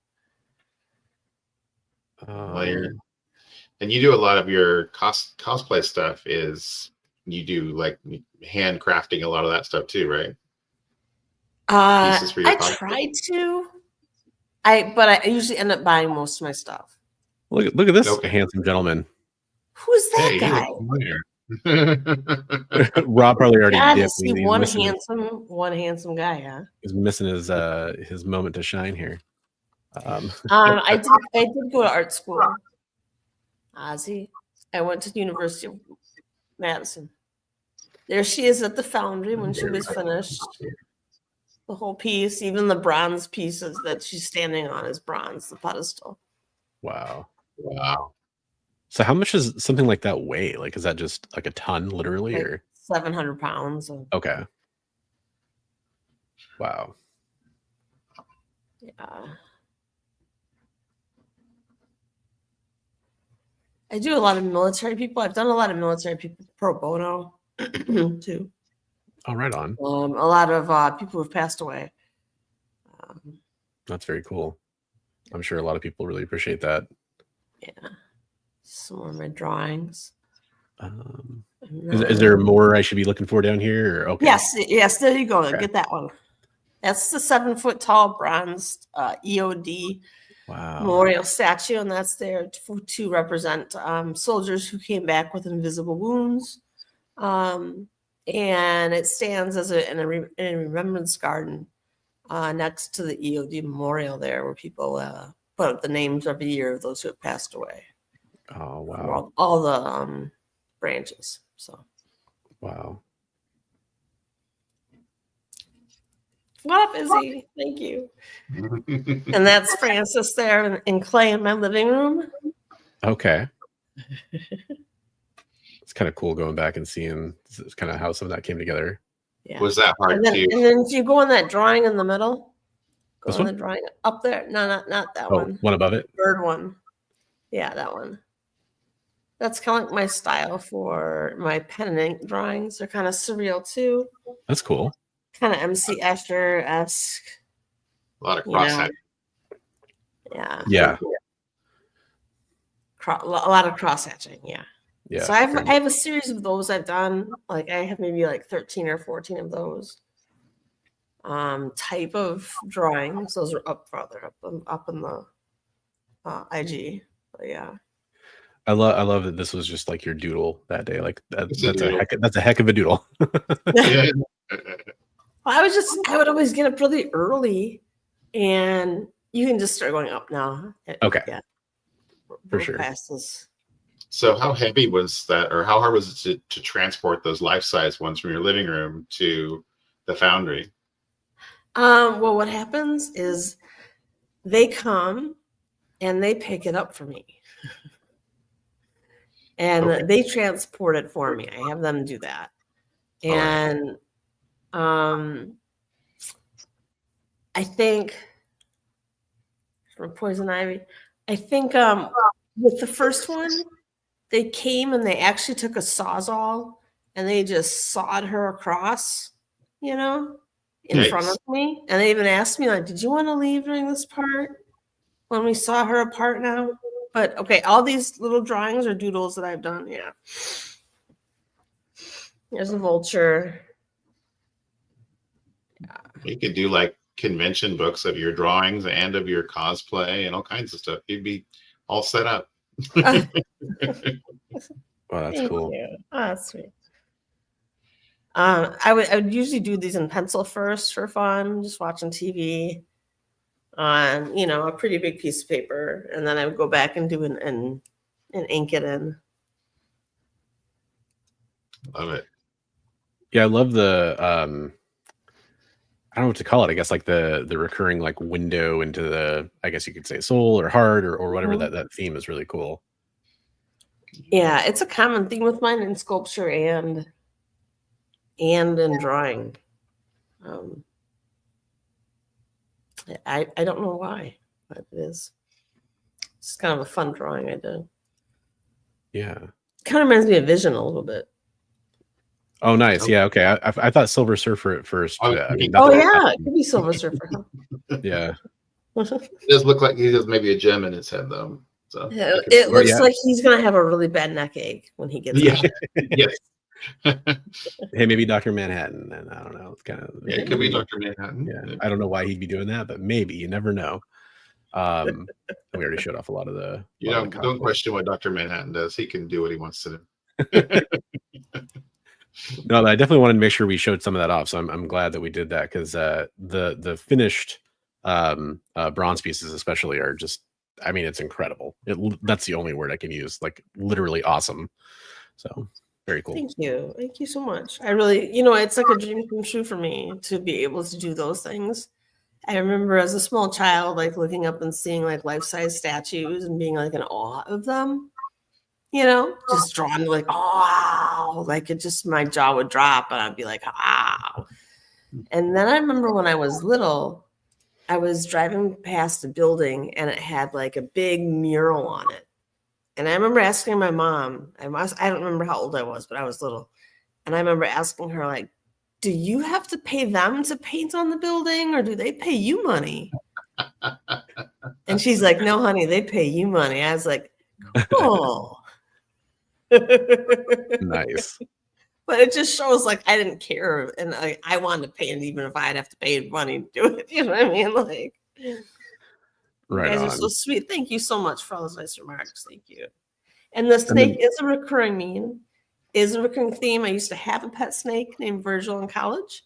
And you do a lot of your cosplay stuff is you do like handcrafting a lot of that stuff too, right? Pieces for your I cosplay? try to. But I usually end up buying most of my stuff. Look at this handsome gentleman. Who's that guy? Rob probably already God, did. to see one handsome guy, huh? He's missing his moment to shine here. I did go to art school. Ozzy. I went to the University of Madison. There she is at the foundry when she was finished. The whole piece, even the bronze pieces that she's standing on is bronze, the pedestal. Wow. So how much does something like that weigh? Like, is that just like a ton, literally, or 700 pounds? Okay. Wow. Yeah. I do a lot of military people. I've done a lot of military people pro bono too. Oh, right on. A lot of people who've passed away. That's very cool. I'm sure a lot of people really appreciate that. Yeah. Some of my drawings. Is there more I should be looking for down here? Or, okay. Yes. There you go. Okay. Get that one. That's the 7-foot tall bronze EOD memorial statue, and that's there to represent soldiers who came back with invisible wounds. And it stands as in a remembrance garden next to the EOD memorial there, where people put up the names every year of those who have passed away. Oh, wow. All the branches. So. Wow. What up, Izzy? Thank you. And that's Francis there in clay in my living room. Okay. It's kind of cool going back and seeing kind of how some of that came together. Yeah. Was that hard too? And then if you go on that drawing in the middle, this one? The drawing up there. No, not that one. One above it? Third one. Yeah, that one. That's kind of like my style for my pen and ink drawings. They're kind of surreal too. That's cool. Kind of MC Escher-esque. A lot of cross-hatching. Yeah. A lot of cross-hatching, yeah. So I have a series of those I've done. Like I have maybe like 13 or 14 of those type of drawings. Those are up further up in the IG. But yeah. I love that this was just like your doodle that day. Like that's a heck of a doodle. Well, I would always get up really early, and you can just start going up now. Okay. Yeah. For sure. So how heavy was that, or how hard was it to transport those life-size ones from your living room to the foundry? Well, what happens is they come and they pick it up for me. And they transport it for me. I have them do that. And I think from Poison Ivy, I think with the first one, they came and they actually took a Sawzall and they just sawed her across, in front of me. And they even asked me, like, did you want to leave during this part when we saw her apart now? But okay, all these little drawings or doodles that I've done, yeah. There's a vulture. You could do like convention books of your drawings and of your cosplay and all kinds of stuff. You'd be all set up. Wow, that's Thank cool. you. Oh, that's sweet. I would usually do these in pencil first for fun, just watching TV on, a pretty big piece of paper, and then I would go back and do and ink it in. Love it. Yeah, I love the I don't know what to call it. I guess like the recurring like window into the, I guess you could say soul or heart or whatever. That theme is really cool. Yeah, it's a common theme with mine in sculpture and in drawing. I don't know why, but it is. It's kind of a fun drawing I did. Yeah. Kind of reminds me of Vision a little bit. Oh, nice. Yeah. Okay. I thought Silver Surfer at first. It could be Silver Surfer. Yeah. It does look like he has maybe a gem in his head, though. So it looks like he's gonna have a really bad neck ache when he gets out. Yes. Hey, maybe Dr. Manhattan. And I don't know. It's kind of it could be Dr. Manhattan. Yeah. I don't know why he'd be doing that, but maybe you never know. We already showed off a lot of the. Don't question what Dr. Manhattan does. He can do what he wants to do. No, I definitely wanted to make sure we showed some of that off. So I'm glad that we did that because the finished bronze pieces especially are just, I mean, it's incredible. That's the only word I can use. Like literally awesome. So very cool. Thank you so much. I really, it's like a dream come true for me to be able to do those things. I remember as a small child, like looking up and seeing like life-size statues and being like in awe of them. Just drawn like, oh, wow, like it just, my jaw would drop and I'd be like, wow. And then I remember when I was little, I was driving past a building and it had like a big mural on it. And I remember asking my mom, I don't remember how old I was, but I was little. And I remember asking her, like, do you have to pay them to paint on the building or do they pay you money? And she's like, no, honey, they pay you money. I was like, cool. Nice. But it just shows like I didn't care and I wanted to pay it even if I'd have to pay money to do it. You know what I mean? Like, right. You guys are so sweet. Thank you so much for all those nice remarks. Thank you. And the snake is a recurring theme. I used to have a pet snake named Virgil in college.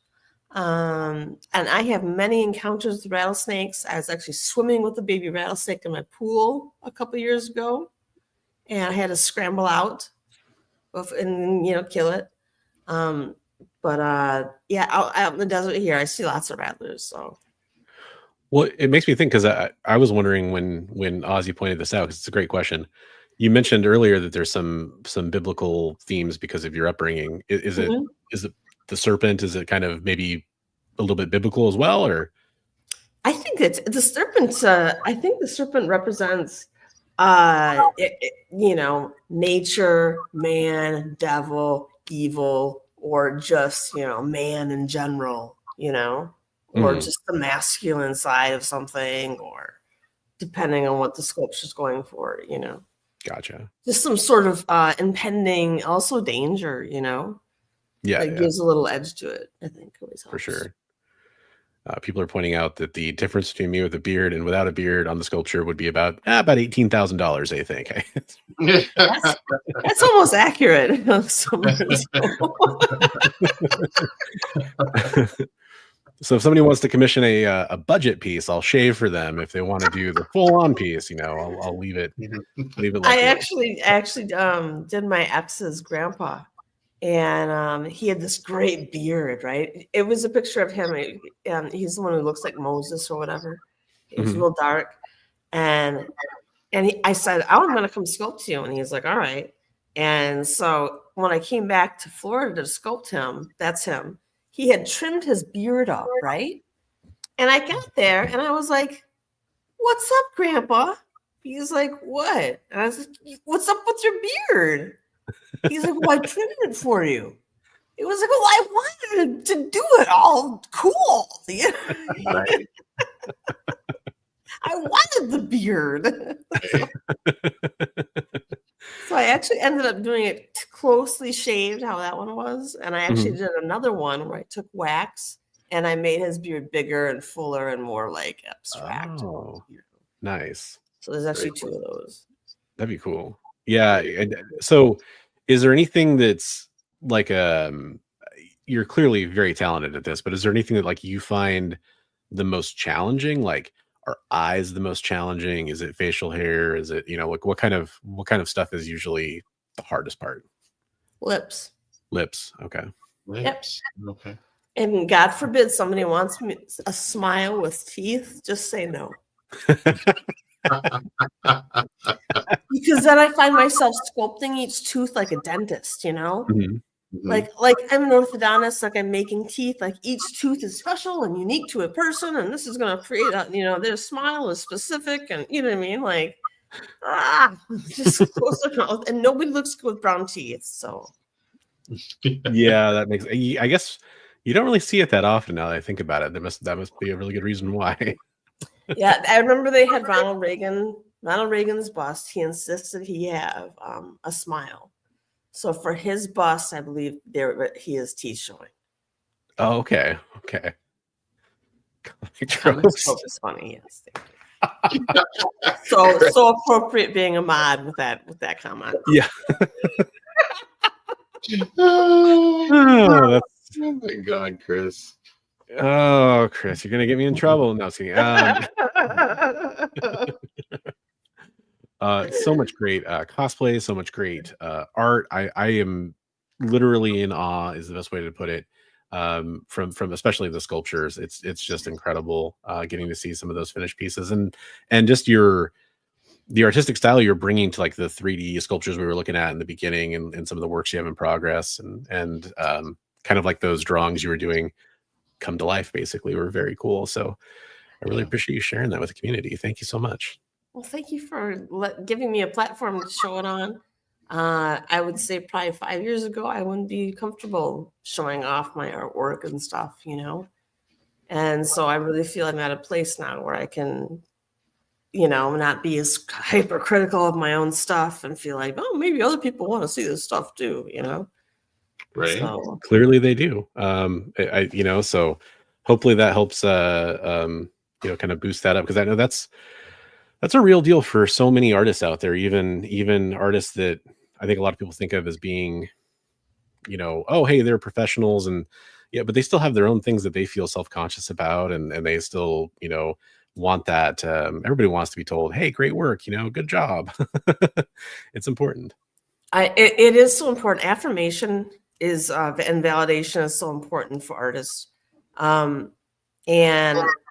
And I have many encounters with rattlesnakes. I was actually swimming with a baby rattlesnake in my pool a couple of years ago. And I had to scramble out and, kill it. Out in the desert here, I see lots of rattlers. So, well, it makes me think because I was wondering when Ozzy pointed this out, because it's a great question. You mentioned earlier that there's some biblical themes because of your upbringing. Is it the serpent? Is it kind of maybe a little bit biblical as well, or? I think it's the serpent. I think the serpent represents. Nature, man, devil, evil, or just, man in general, or just the masculine side of something, or depending on what the sculpture's going for, Gotcha. Just some sort of impending, also danger, Yeah. It gives a little edge to it, I think always helps. For sure. People are pointing out that the difference between me with a beard and without a beard on the sculpture would be about $18,000, they think. That's almost accurate. So if somebody wants to commission a budget piece, I'll shave for them. If they want to do the full-on piece, I'll leave it. Like I actually did my ex's grandpa. And he had this great beard, right? It was a picture of him. He's the one who looks like Moses or whatever. He's real dark. And I said, oh, I'm going to come sculpt you. And he was like, all right. And so when I came back to Florida to sculpt him, that's him. He had trimmed his beard up, right? And I got there and I was like, what's up, Grandpa? He's like, what? And I was like, what's up with your beard? He's like, well, I trimmed it for you. It was like, well, I wanted to do it all cool. You know? Right. I wanted the beard. So I actually ended up doing it closely shaved, how that one was. And I actually did another one where I took wax and I made his beard bigger and fuller and more like abstract. Oh, nice. So there's actually two of those. That'd be cool. Yeah. So is there anything that's like, you're clearly very talented at this, but is there anything that like you find the most challenging? Like, are eyes the most challenging? Is it facial hair? Is it, like what kind of stuff is usually the hardest part? Lips. Okay. Yep. Okay. And God forbid somebody wants me a smile with teeth, just say no. Because then I find myself sculpting each tooth like a dentist, Like I'm an orthodontist, like I'm making teeth, like each tooth is special and unique to a person, and this is going to create their smile is specific, and you know what I mean, like just close their mouth, and nobody looks good with brown teeth. So yeah, that makes. I guess you don't really see it that often now that I think about it. That must be a really good reason why. Yeah, I remember they had Ronald Reagan's bust. He insisted he have a smile. So for his bust, I believe he has teeth showing. Oh, okay. Comic scope is funny, yes. So appropriate being a mod with that comment. Yeah. Oh my God, Chris. Oh, Chris, you're gonna get me in trouble. No, see. So much great cosplay, so much great art. I am literally in awe is the best way to put it. From especially the sculptures, it's just incredible getting to see some of those finished pieces and just the artistic style you're bringing to like the 3D sculptures we were looking at in the beginning and some of the works you have in progress and kind of like those drawings you were doing come to life basically were very cool. So I really appreciate you sharing that with the community. Thank you so much. Well, thank you for giving me a platform to show it on. I would say probably 5 years ago, I wouldn't be comfortable showing off my artwork and stuff, And so I really feel I'm at a place now where I can, not be as hypercritical of my own stuff and feel like, oh, maybe other people want to see this stuff too, Right. So, clearly they do. So hopefully that helps, kind of boost that up. Cause I know that's a real deal for so many artists out there, even artists that I think a lot of people think of as being, oh, hey, they're professionals and yeah, but they still have their own things that they feel self-conscious about. And they still, want that. Everybody wants to be told, hey, great work, good job. It's important. It is so important. Affirmation is, and validation is so important for artists. And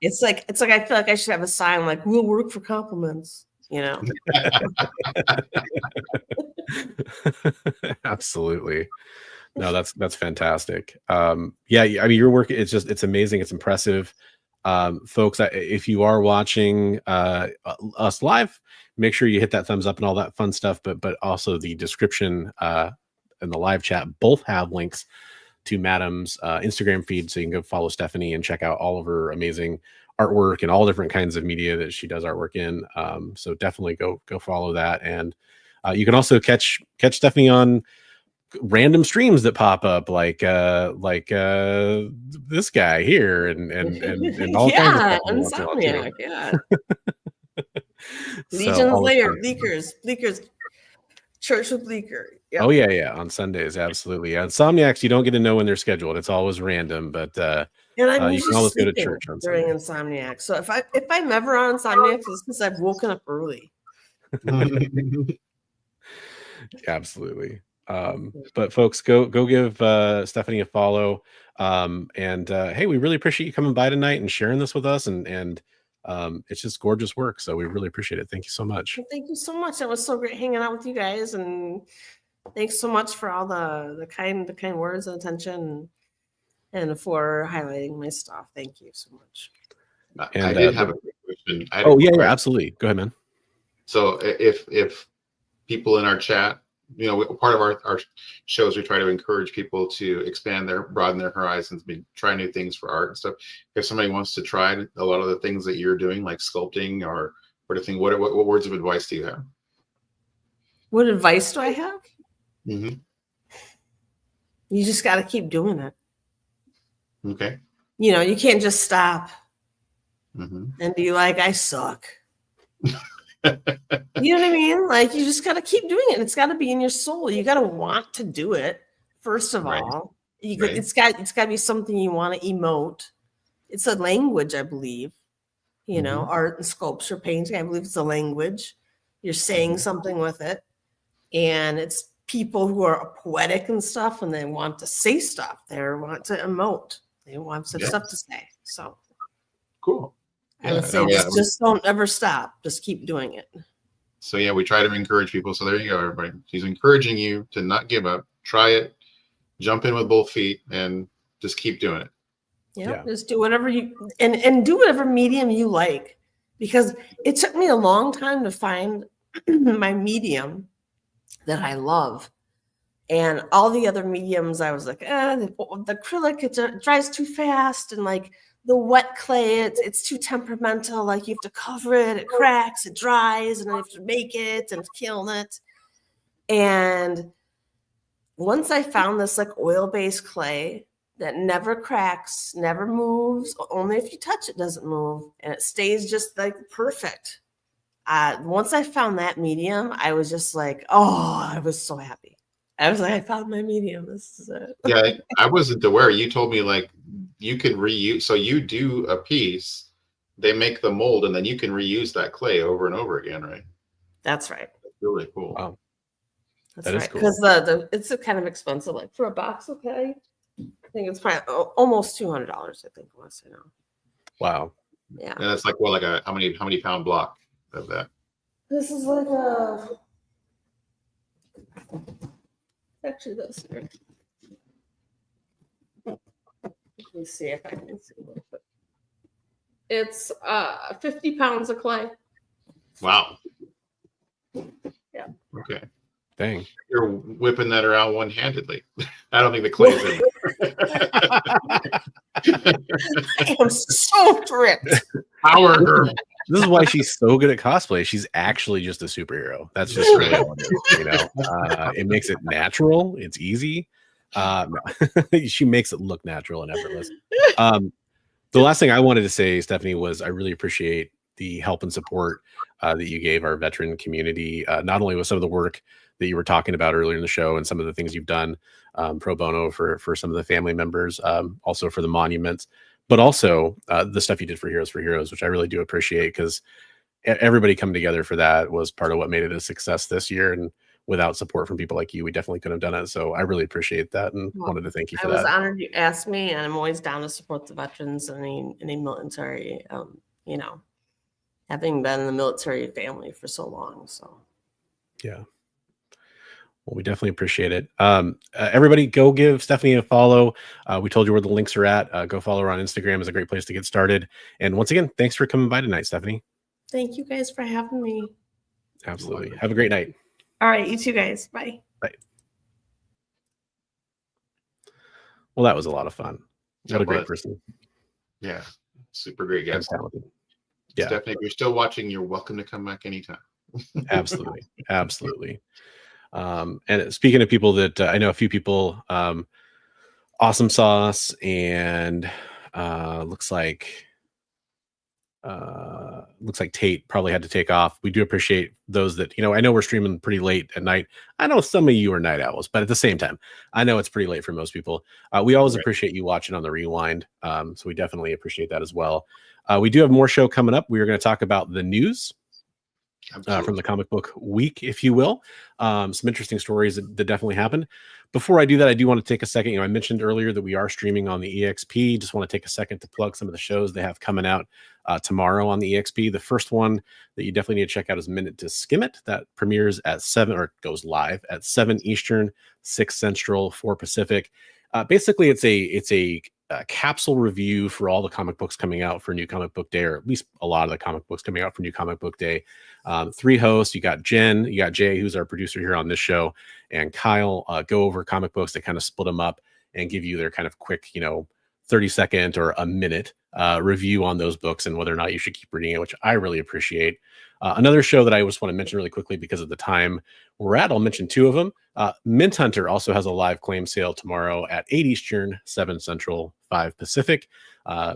it's like I feel like I should have a sign like we'll work for compliments, Absolutely. No, that's fantastic. Yeah, I mean your work it's amazing, it's impressive. Folks, if you are watching us live, make sure you hit that thumbs up and all that fun stuff, but also the description and the live chat both have links to Madam's Instagram feed, so you can go follow Stephanie and check out all of her amazing artwork and all different kinds of media that she does artwork in. So definitely go follow that, and you can also catch Stephanie on random streams that pop up, like this guy here, and all kinds of stuff. Insomniac, yeah. Legion's Lair, Bleeker's Church with Bleeker. Yep. Oh yeah, on Sundays, absolutely. Insomniacs, you don't get to know when they're scheduled; it's always random. But and I'm you can always go to church on during Insomniac. So if I'm ever on Insomniac, it's because I've woken up early. Absolutely. But folks, go give Stephanie a follow. And hey, we really appreciate you coming by tonight and sharing this with us. And it's just gorgeous work. So we really appreciate it. Thank you so much. Well, thank you so much. It was so great hanging out with you guys, and thanks so much for all the kind words and attention, and for highlighting my stuff. Thank you so much. And I did have a quick question. Yeah, absolutely. Go ahead, man. So if people in our chat, part of our shows, we try to encourage people to broaden their horizons, try new things for art and stuff. If somebody wants to try a lot of the things that you're doing, like sculpting or thing, what words of advice do you have? What advice do I have? Mm-hmm. You just got to keep doing it. Okay. You can't just stop Mm-hmm. and be like, I suck. You know what I mean? Like, you just got to keep doing it. It's got to be in your soul. You got to want to do it. First of all, it's got to be something you want to emote. It's a language, I believe. Art and sculpture, painting, I believe it's a language. You're saying something with it. And it's people who are poetic and stuff, and they want to say stuff. They want to emote. They want some stuff to say. So cool. I would say just don't ever stop. Just keep doing it. So we try to encourage people. So there you go, everybody. She's encouraging you to not give up. Try it. Jump in with both feet and just keep doing it. Yeah. Just do whatever and do whatever medium you like. Because it took me a long time to find my medium that I love. And all the other mediums, I was like, the acrylic, it dries too fast. And like the wet clay, it's too temperamental. Like you have to cover it, it cracks, it dries, and then you have to make it and kiln it. And once I found this like oil-based clay that never cracks, never moves, only if you touch it doesn't move, and it stays just like perfect. Once I found that medium, I was just like, I was so happy. I was like, I found my medium. This is it. Yeah, I wasn't aware. You told me like you can reuse. So you do a piece, they make the mold, and then you can reuse that clay over and over again, right? That's right. That's really cool. Wow. That's right. Because it's a kind of expensive. Like for a box of clay, I think it's probably almost $200. I think it was. Wow. Yeah. And it's like how many pound block of that? This is like actually this here. Let me see if I can see it. It's 50 pounds of clay. Wow. Yeah. Okay. Dang. You're whipping that around one-handedly. I don't think the clay's in. I am so tripped. Power girl. This is why she's so good at cosplay. She's actually just a superhero. That's just really all it is, it makes it natural. It's easy. She makes it look natural and effortless. The last thing I wanted to say, Stephanie, was I really appreciate the help and support that you gave our veteran community, not only with some of the work that you were talking about earlier in the show and some of the things you've done pro bono for some of the family members, also for the monuments, but also the stuff you did for Heroes, which I really do appreciate, because everybody coming together for that was part of what made it a success this year. And without support from people like you, we definitely couldn't have done it. So I really appreciate that and wanted to thank you for that. I was honored you asked me, and I'm always down to support the veterans and any military, having been in the military family for so long. So, yeah. Well, we definitely appreciate it. Everybody go give Stephanie a follow. We told you where the links are at. Go follow her on Instagram. Is a great place to get started. And once again, thanks for coming by tonight, Stephanie. Thank you guys for having me. Absolutely. Have a great night. All right. You too, guys. Bye. Bye. Well, that was a lot of fun. What a great person. Yeah. Super great guest. Yeah. Stephanie, if you're still watching, you're welcome to come back anytime. Absolutely. Absolutely. And speaking of people that I know, a few people, Awesome Sauce and looks like Tate probably had to take off. We do appreciate those that, I know we're streaming pretty late at night. I know some of you are night owls, but at the same time, I know it's pretty late for most people. We always appreciate you watching on the rewind. So we definitely appreciate that as well. We do have more show coming up. We are going to talk about the news from the comic book week, if you will. Some interesting stories that definitely happened. Before I do that, I do want to take a second. I mentioned earlier that we are streaming on the EXP. Just want to take a second to plug some of the shows they have coming out tomorrow on the EXP. The first one that you definitely need to check out is Minute to Skim It. That premieres at 7, or goes live at 7 Eastern, 6 Central, 4 Pacific. Basically, it's a capsule review for all the comic books coming out for New Comic Book Day, or at least a lot of the comic books coming out for New Comic Book Day. 3 hosts. You got Jen, you got Jay, who's our producer here on this show, and Kyle go over comic books. They kind of split them up and give you their kind of quick, 30-second or a minute review on those books and whether or not you should keep reading it, which I really appreciate. Another show that I just want to mention really quickly because of the time we're at, I'll mention 2 of them. Mint Hunter also has a live claim sale tomorrow at 8 Eastern, 7 Central, 5 Pacific.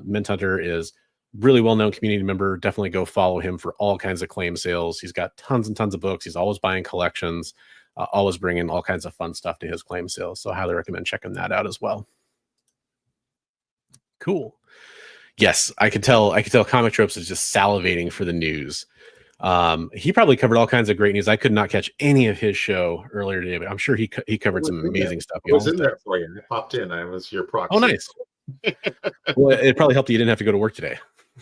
Mint Hunter is really well-known community member. Definitely go follow him for all kinds of claim sales. He's got tons and tons of books. He's always buying collections, always bringing all kinds of fun stuff to his claim sales. So I highly recommend checking that out as well. Cool. Yes, I could tell Comic Tropes is just salivating for the news. He probably covered all kinds of great news. I could not catch any of his show earlier today, but I'm sure he covered some amazing stuff. I was in there for you. I popped in. I was your proxy. Oh, nice. Well, it probably helped you didn't have to go to work today.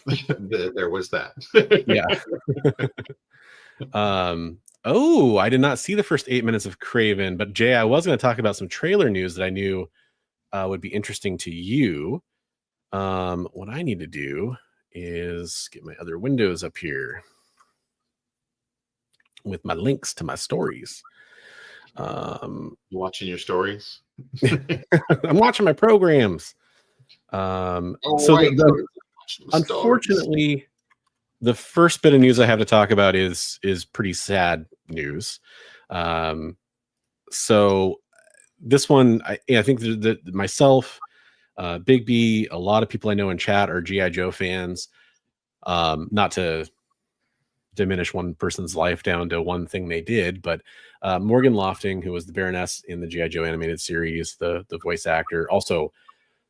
There was that. Yeah. I did not see the first 8 minutes of Craven, but Jay, I was going to talk about some trailer news that I knew would be interesting to you. What I need to do is get my other windows up here with my links to my stories. Watching your stories. I'm watching my programs. Unfortunately, the first bit of news I have to talk about is pretty sad news. So this one, I think that myself, Big B, a lot of people I know in chat are G.I. Joe fans. Not to diminish one person's life down to one thing they did, but Morgan Lofting, who was the Baroness in the G.I. Joe animated series, the voice actor, also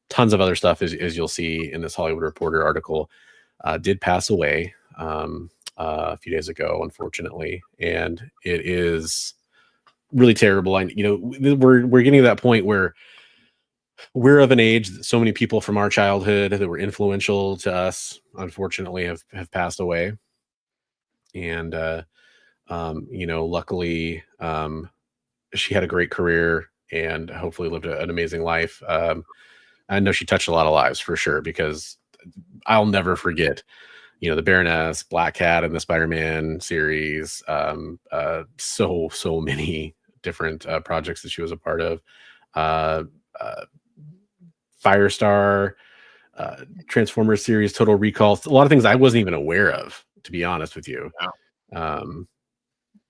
tons of other stuff, as you'll see in this Hollywood Reporter article, did pass away a few days ago, unfortunately, and it is really terrible. We're getting to that point where we're of an age that so many people from our childhood that were influential to us, unfortunately, have passed away. And luckily, she had a great career and hopefully lived an amazing life. I know she touched a lot of lives for sure, because I'll never forget, the Baroness, Black Cat, and the Spider-Man series. So many different projects that she was a part of. Firestar, Transformers series, Total Recall, a lot of things I wasn't even aware of, to be honest with you. Wow.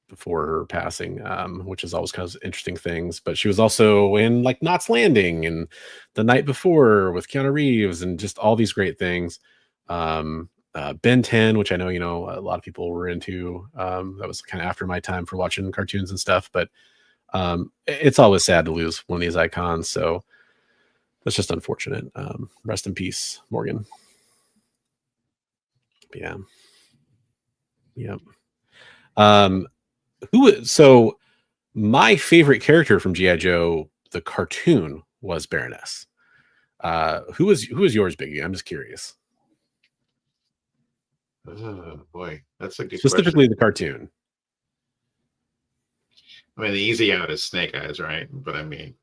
Before her passing, which is always kind of interesting things. But she was also in like Knots Landing and The Night Before with Keanu Reeves and just all these great things. Ben 10, which I know, a lot of people were into. That was kind of after my time for watching cartoons and stuff. But it's always sad to lose one of these icons. So that's just unfortunate. Rest in peace, Morgan. Yeah. Yep. So my favorite character from G.I. Joe, the cartoon, was Baroness. Who was yours, Biggie? I'm just curious. Oh boy, that's a good Specifically question. The cartoon. I mean, the easy out is Snake Eyes, right? But I mean,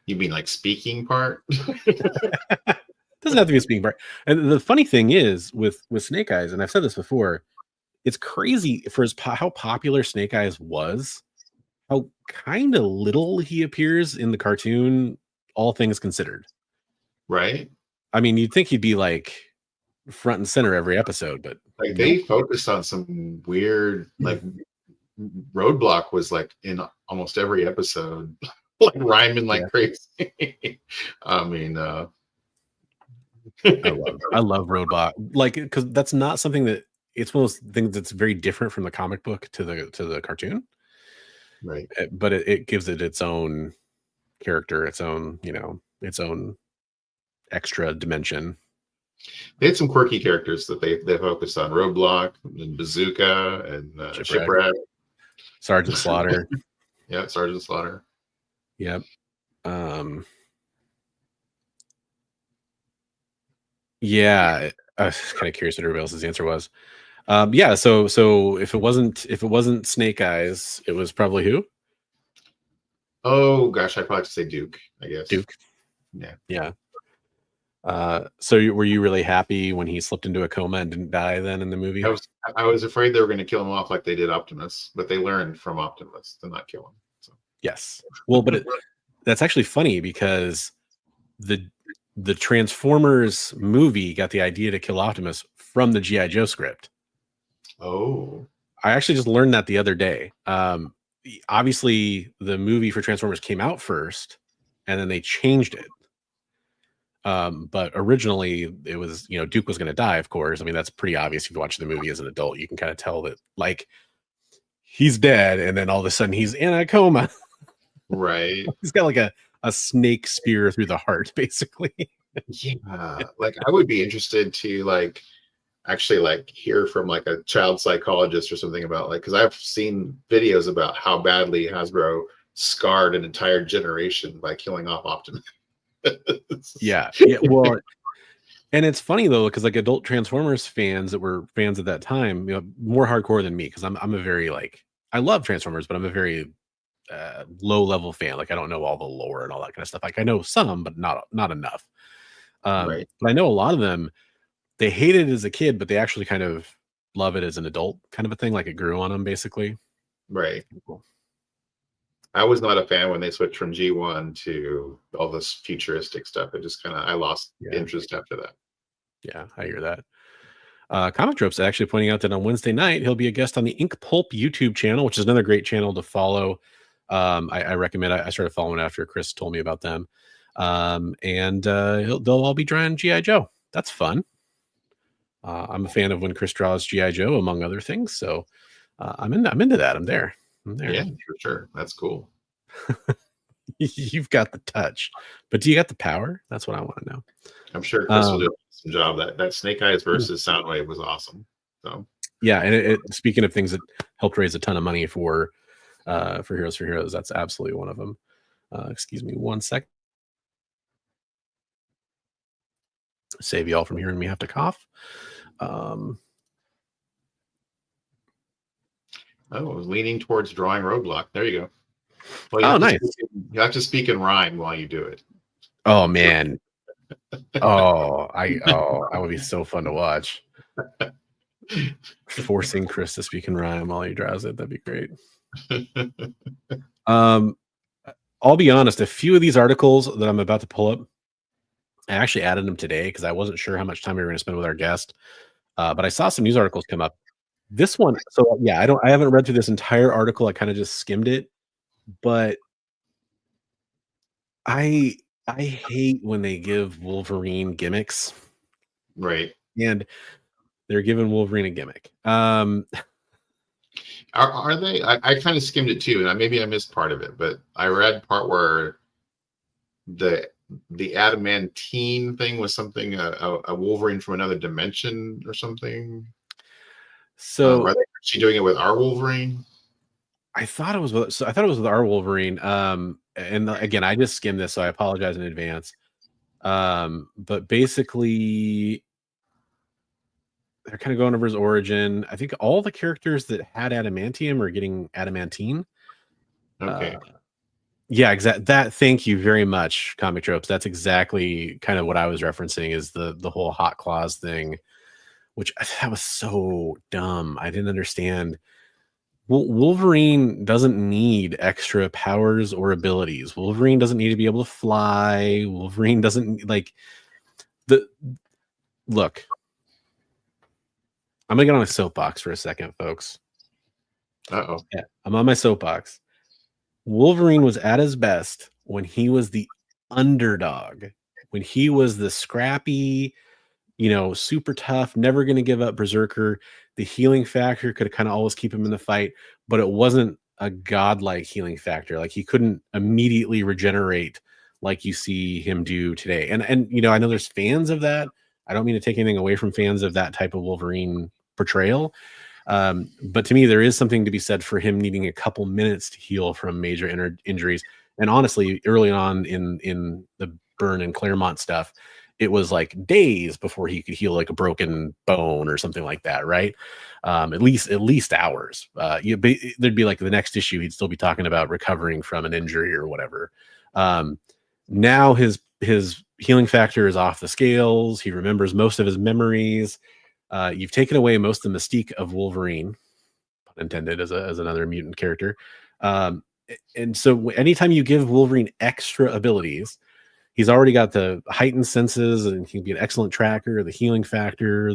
you mean like speaking part? Doesn't have to be a speaking part. And the funny thing is with Snake Eyes, and I've said this before, it's crazy for how popular Snake Eyes was, how kind of little he appears in the cartoon, all things considered. Right. I mean, you'd think he'd be like front and center every episode, but like they focused on some weird, like Roadblock was like in almost every episode, like rhyming like crazy. I mean, I love Roadblock, like, because that's not something that, it's one of those things that's very different from the comic book to the cartoon, right? But it gives it its own character, its own extra dimension. They had some quirky characters that they focused on: Roadblock and Bazooka and Shipwreck, Sergeant Slaughter. Yeah, Sergeant Slaughter. Yep. Yeah, I was kind of curious what everybody else's answer was. So if it wasn't Snake Eyes, it was probably who? Oh gosh, I'd probably have to say Duke, I guess. Duke. Yeah. Yeah. Were you really happy when he slipped into a coma and didn't die then in the movie? I was afraid they were going to kill him off like they did Optimus, but they learned from Optimus to not kill him. So. Yes. Well, but that's actually funny because the Transformers movie got the idea to kill Optimus from the G.I. Joe script. Oh. I actually just learned that the other day. Obviously, the movie for Transformers came out first, and then they changed it. But originally, it was, Duke was going to die, of course. I mean, that's pretty obvious if you watch the movie as an adult. You can kind of tell that, like, he's dead, and then all of a sudden he's in a coma. Right. He's got like a snake spear through the heart, basically. Yeah. Like, I would be interested to, actually hear from a child psychologist or something about because I've seen videos about how badly Hasbro scarred an entire generation by killing off Optimus. Yeah. Well, and it's funny though, because adult Transformers fans that were fans at that time, more hardcore than me, because I'm a very I love Transformers, but I'm a very low level fan. I don't know all the lore and all that kind of stuff. I know some, but not enough. Right. But I know a lot of them, they hate it as a kid, but they actually kind of love it as an adult, kind of a thing. It grew on them, basically. Right. Cool. I was not a fan when they switched from G1 to all this futuristic stuff. It just I lost interest after that. Yeah, I hear that. Comic Drops actually pointing out that on Wednesday night, he'll be a guest on the Ink Pulp YouTube channel, which is another great channel to follow. I recommend. I started following after Chris told me about them. And they'll all be drawing G.I. Joe. That's fun. I'm a fan of when Chris draws G.I. Joe, among other things. So I'm into that. I'm there. Yeah, for sure. That's cool. You've got the touch, but do you got the power? That's what I want to know. I'm sure Chris will do some job. That Snake Eyes versus Soundwave was awesome. So yeah, and speaking of things that helped raise a ton of money for Heroes for Heroes, that's absolutely one of them. Excuse me 1 second. Save you all from hearing me have to cough. I was leaning towards drawing Roadblock. There you go. Well, oh, nice. You have to speak in rhyme while you do it. Oh man. I would be so fun to watch. Forcing Chris to speak in rhyme while he draws it. That'd be great. I'll be honest, a few of these articles that I'm about to pull up, I actually added them today because I wasn't sure how much time we were going to spend with our guest. But I saw some news articles come up. This one, so yeah, I haven't read through this entire article. I kind of just skimmed it, but I hate when they give Wolverine gimmicks. Right. And they're giving Wolverine a gimmick. Are they? I kind of skimmed it too, and maybe I missed part of it, but I read part where the adamantine thing was something a Wolverine from another dimension or something. So are she doing it with our Wolverine? I thought it was with our Wolverine. And again, I just skimmed this, so I apologize in advance. But basically, they're kind of going over his origin. I think all the characters that had adamantium are getting adamantine. Okay. Yeah, exactly. That. Thank you very much, Comic Tropes. That's exactly kind of what I was referencing, is the whole hot claws thing, which that was so dumb. I didn't understand. Wolverine doesn't need extra powers or abilities. Wolverine doesn't need to be able to fly. Wolverine doesn't look. I'm gonna get on a soapbox for a second, folks. Uh-oh. Yeah, I'm on my soapbox. Wolverine was at his best when he was the underdog, when he was the scrappy, super tough, never going to give up berserker. The healing factor could kind of always keep him in the fight, but it wasn't a godlike healing factor. He couldn't immediately regenerate like you see him do today. And I know there's fans of that. I don't mean to take anything away from fans of that type of Wolverine portrayal. But to me, there is something to be said for him needing a couple minutes to heal from major injuries. And honestly, early on in the Byrne and Claremont stuff, it was days before he could heal a broken bone or something like that, right? At least hours. There'd be the next issue, he'd still be talking about recovering from an injury or whatever. Now his his healing factor is off the scales. He remembers most of his memories. You've taken away most of the mystique of Wolverine, pun intended, as another mutant character. And so anytime you give Wolverine extra abilities, he's already got the heightened senses, and he can be an excellent tracker, the healing factor,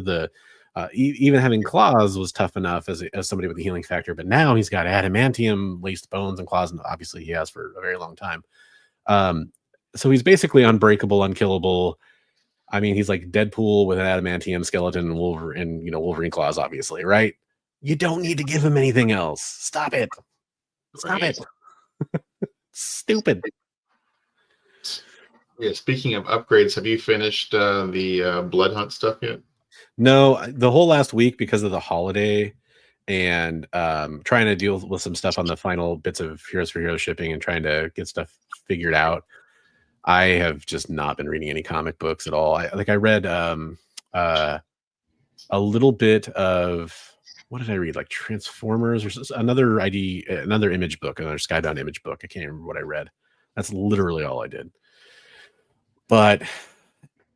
even having claws was tough enough as somebody with a healing factor, but now he's got adamantium laced bones and claws, and obviously he has for a very long time. So he's basically unbreakable, unkillable. I mean, he's like Deadpool with an adamantium skeleton and Wolverine claws, obviously, right? You don't need to give him anything else. Stop it. Stop it. Stupid. Yeah, speaking of upgrades, have you finished the Blood Hunt stuff yet? No, the whole last week because of the holiday and trying to deal with some stuff on the final bits of Heroes for Heroes shipping and trying to get stuff figured out. I have just not been reading any comic books at all. I read a little bit of, what did I read? Like Transformers or another image book, another Skybound image book. I can't remember what I read. That's literally all I did. But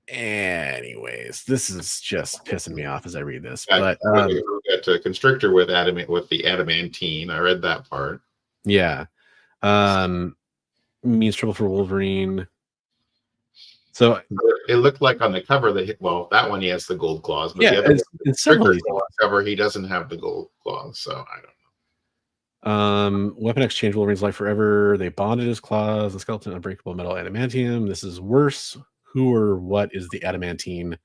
anyways, this is just pissing me off as I read this. But got a Constrictor with the adamantine. I read that part. Yeah. Means trouble for Wolverine. So it looked like on the cover that that one he has the gold claws, but the other cover he doesn't have the gold claws. So I don't know. Weapon X changed Wolverine's life forever. They bonded his claws, the skeleton, unbreakable metal adamantium. This is worse. Who or what is the adamantine?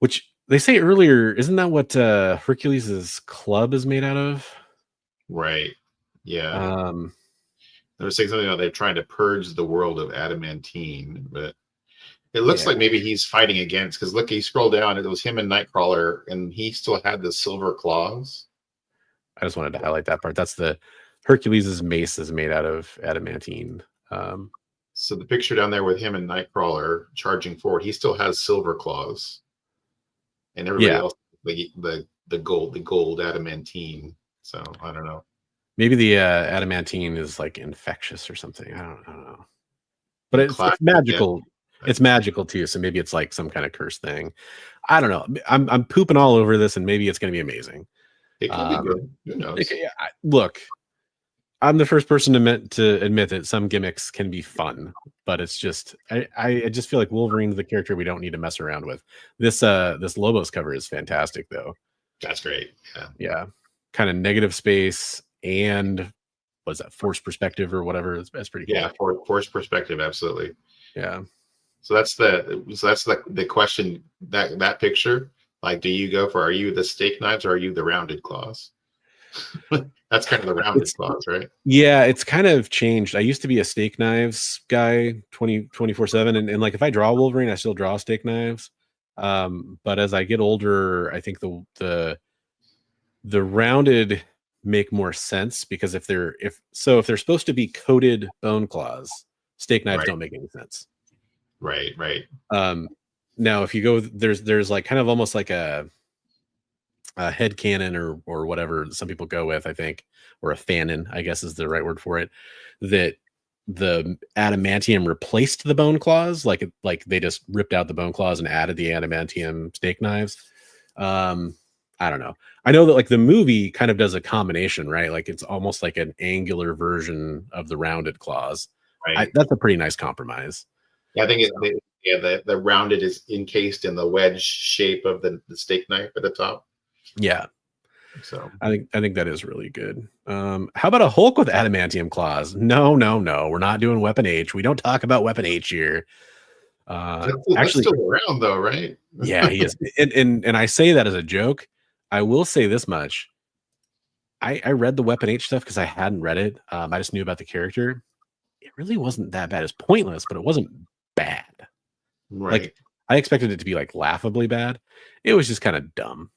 Which they say earlier, isn't that what Hercules' club is made out of? Right. Yeah. They were saying something about they're trying to purge the world of adamantine, but it looks like maybe he's fighting against, because look, he scrolled down, it was him and Nightcrawler, and he still had the silver claws. I just wanted to highlight that part. That's the Hercules' mace is made out of adamantine. So the picture down there with him and Nightcrawler charging forward, he still has silver claws, and everybody else the gold adamantine. So I don't know. Maybe the adamantine is like infectious or something. I don't know. But it's magical. Yeah. It's magical too. So maybe it's like some kind of curse thing. I don't know. I'm pooping all over this, and maybe it's going to be amazing. It could be good. Who knows? Look, I'm the first person to admit that some gimmicks can be fun, but it's just I just feel like Wolverine's the character we don't need to mess around with. This Lobos cover is fantastic though. That's great. Yeah. Kind of negative space and was that force perspective or whatever. That's pretty cool. Yeah, force perspective, absolutely. Yeah. So that's the question, that picture. Like, do you go for, are you the steak knives or are you the rounded claws? That's kind of the rounded claws, right? Yeah, it's kind of changed. I used to be a steak knives guy 24/7. And like if I draw Wolverine, I still draw steak knives. But as I get older, I think the rounded make more sense, because if they're supposed to be coated bone claws, steak knives don't make any sense. Right. Now if you go, there's like kind of almost like a head cannon or whatever some people go with, I think, or a fanon, I guess is the right word for it, that the adamantium replaced the bone claws, like they just ripped out the bone claws and added the adamantium steak knives. I don't know. I know that like the movie kind of does a combination, right? Like it's almost like an angular version of the rounded claws. Right. That's a pretty nice compromise. Yeah, I think the rounded is encased in the wedge shape of the steak knife at the top. Yeah. So I think that is really good. How about a Hulk with adamantium claws? No. We're not doing Weapon H. We don't talk about Weapon H here. That's still around though, right? Yeah, he is. And I say that as a joke. I will say this much. I read the Weapon H stuff because I hadn't read it. I just knew about the character. It really wasn't that bad. It's pointless, but it wasn't bad. Right. Like I expected it to be like laughably bad. It was just kind of dumb.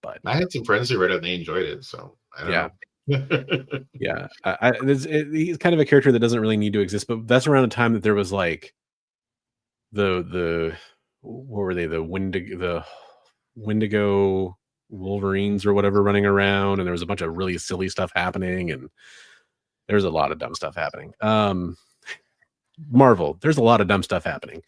But I had some friends who read it and they enjoyed it. So I don't know. Yeah. He's kind of a character that doesn't really need to exist. But that's around the time that there was like the what were they? The Wendigo Wolverines or whatever running around, and there was a bunch of really silly stuff happening, and there's a lot of dumb stuff happening. Marvel. There's a lot of dumb stuff happening.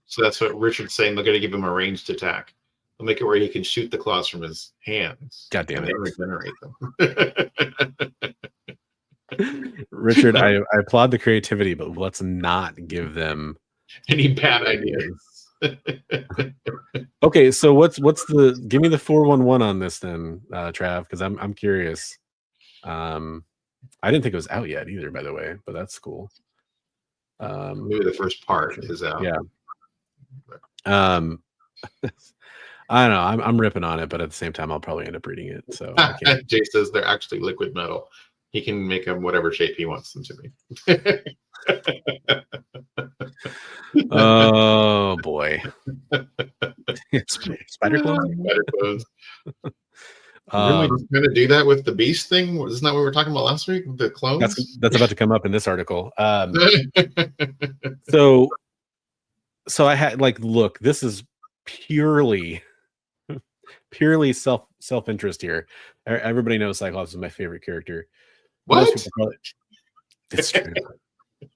So that's what Richard's saying. They're going to give him a ranged attack. They'll make it where he can shoot the claws from his hands. God damn and it. then regenerate them. Richard, I applaud the creativity, but let's not give them Any bad ideas? Okay, so what's the give me the 411 on this then, Trav, because I'm curious. I didn't think it was out yet either, by the way, but that's cool. Maybe the first part is out. Yeah. I don't know. I'm ripping on it, but at the same time, I'll probably end up reading it. So I can't. Jay says they're actually liquid metal. He can make them whatever shape he wants them to be. Oh boy. Spider clones? Spider clones. Didn't we just kind of do that with the beast thing? Isn't that what we were talking about last week? The clones? That's about to come up in this article. So I had look, this is purely self-interest here. Everybody knows Cyclops is my favorite character. What? It's true.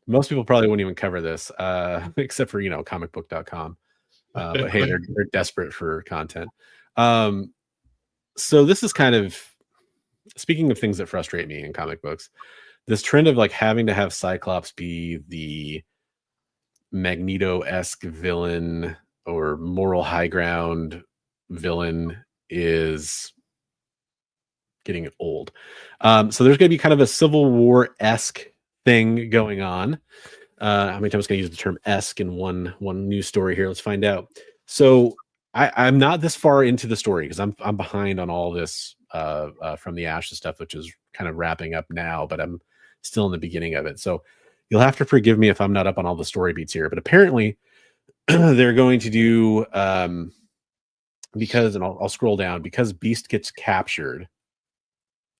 Most people probably wouldn't even cover this, except for comicbook.com. But hey, they're desperate for content. So this is kind of, speaking of things that frustrate me in comic books, this trend of having to have Cyclops be the Magneto-esque villain or moral high ground villain is getting old. So there's going to be kind of a Civil War-esque thing going on. How many times can I use the term esque in one news story here? Let's find out. So I'm not this far into the story because I'm behind on all this from the Ashes stuff, which is kind of wrapping up now, but I'm still in the beginning of it. So you'll have to forgive me if I'm not up on all the story beats here. But apparently they're going to do because, and I'll scroll down, because Beast gets captured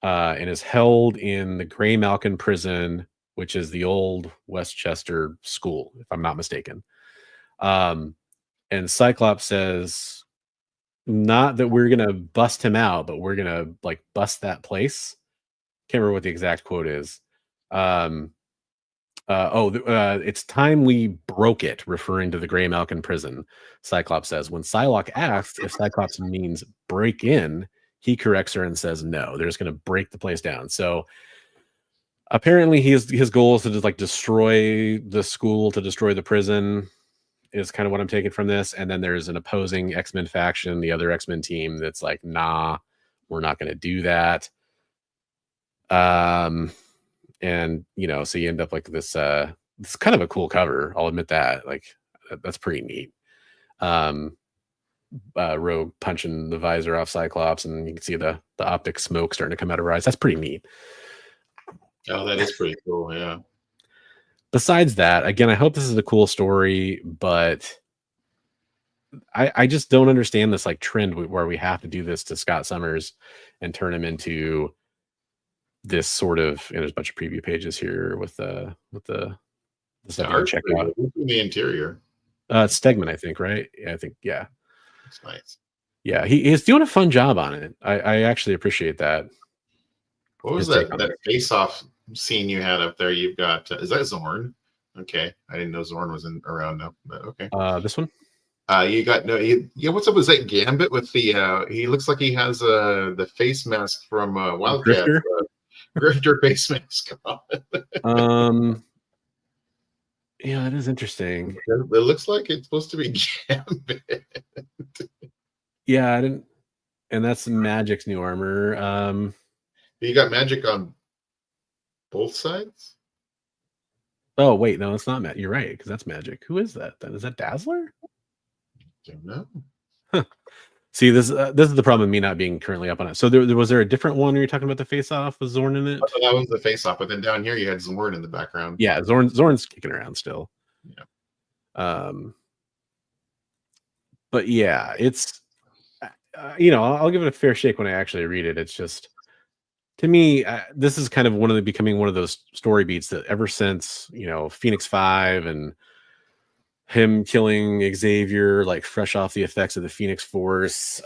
and is held in the Grey Malkin prison, which is the old Westchester school, if I'm not mistaken. And Cyclops says, not that we're going to bust him out, but we're going to bust that place. Can't remember what the exact quote is. It's time we broke it, referring to the Grey Malkin prison. Cyclops says, when Psylocke asks if Cyclops means break in, he corrects her and says, no, they're just going to break the place down. So apparently his goal is to just destroy the school, to destroy the prison, is kind of what I'm taking from this. And then there's an opposing X-Men faction, the other X-Men team, that's like, nah, we're not going to do that. And so you end up this it's kind of a cool cover, I'll admit that. That's pretty neat. Rogue punching the visor off Cyclops, and you can see the optic smoke starting to come out of her eyes. That's pretty neat. Oh, that is pretty cool. Yeah. Besides that, again, I hope this is a cool story, but I just don't understand this trend where we have to do this to Scott Summers and turn him into this sort of, and there's a bunch of preview pages here with the stuff you can check out. In the interior. It's Stegman, I think, right? Yeah, I think, yeah. That's nice. Yeah, he's doing a fun job on it. I actually appreciate that. What was that face-off scene you had up there? You've got, is that Zorn? Okay, I didn't know Zorn was around now, but okay. This one? You got what's up? Is that Gambit with the? He looks like he has the face mask from Wildcat. Grifter face mask on. Yeah, that is interesting. It looks like it's supposed to be Gambit. Yeah, I didn't, and that's Magic's new armor. You got Magic on both sides. Oh wait, no, it's not Magic. You're right, because that's Magic. Who is that then? Is that Dazzler? Don't know. Huh. See, this is the problem with me not being currently up on it. So was there a different one where you're talking about the face-off with Zorn in it? That was the face-off, but then down here you had Zorn in the background. Yeah, Zorn's kicking around still. Yeah. But yeah, it's I'll give it a fair shake when I actually read it. It's just, to me, this is kind of becoming one of those story beats that ever since Phoenix 5 and him killing Xavier, fresh off the effects of the Phoenix Force,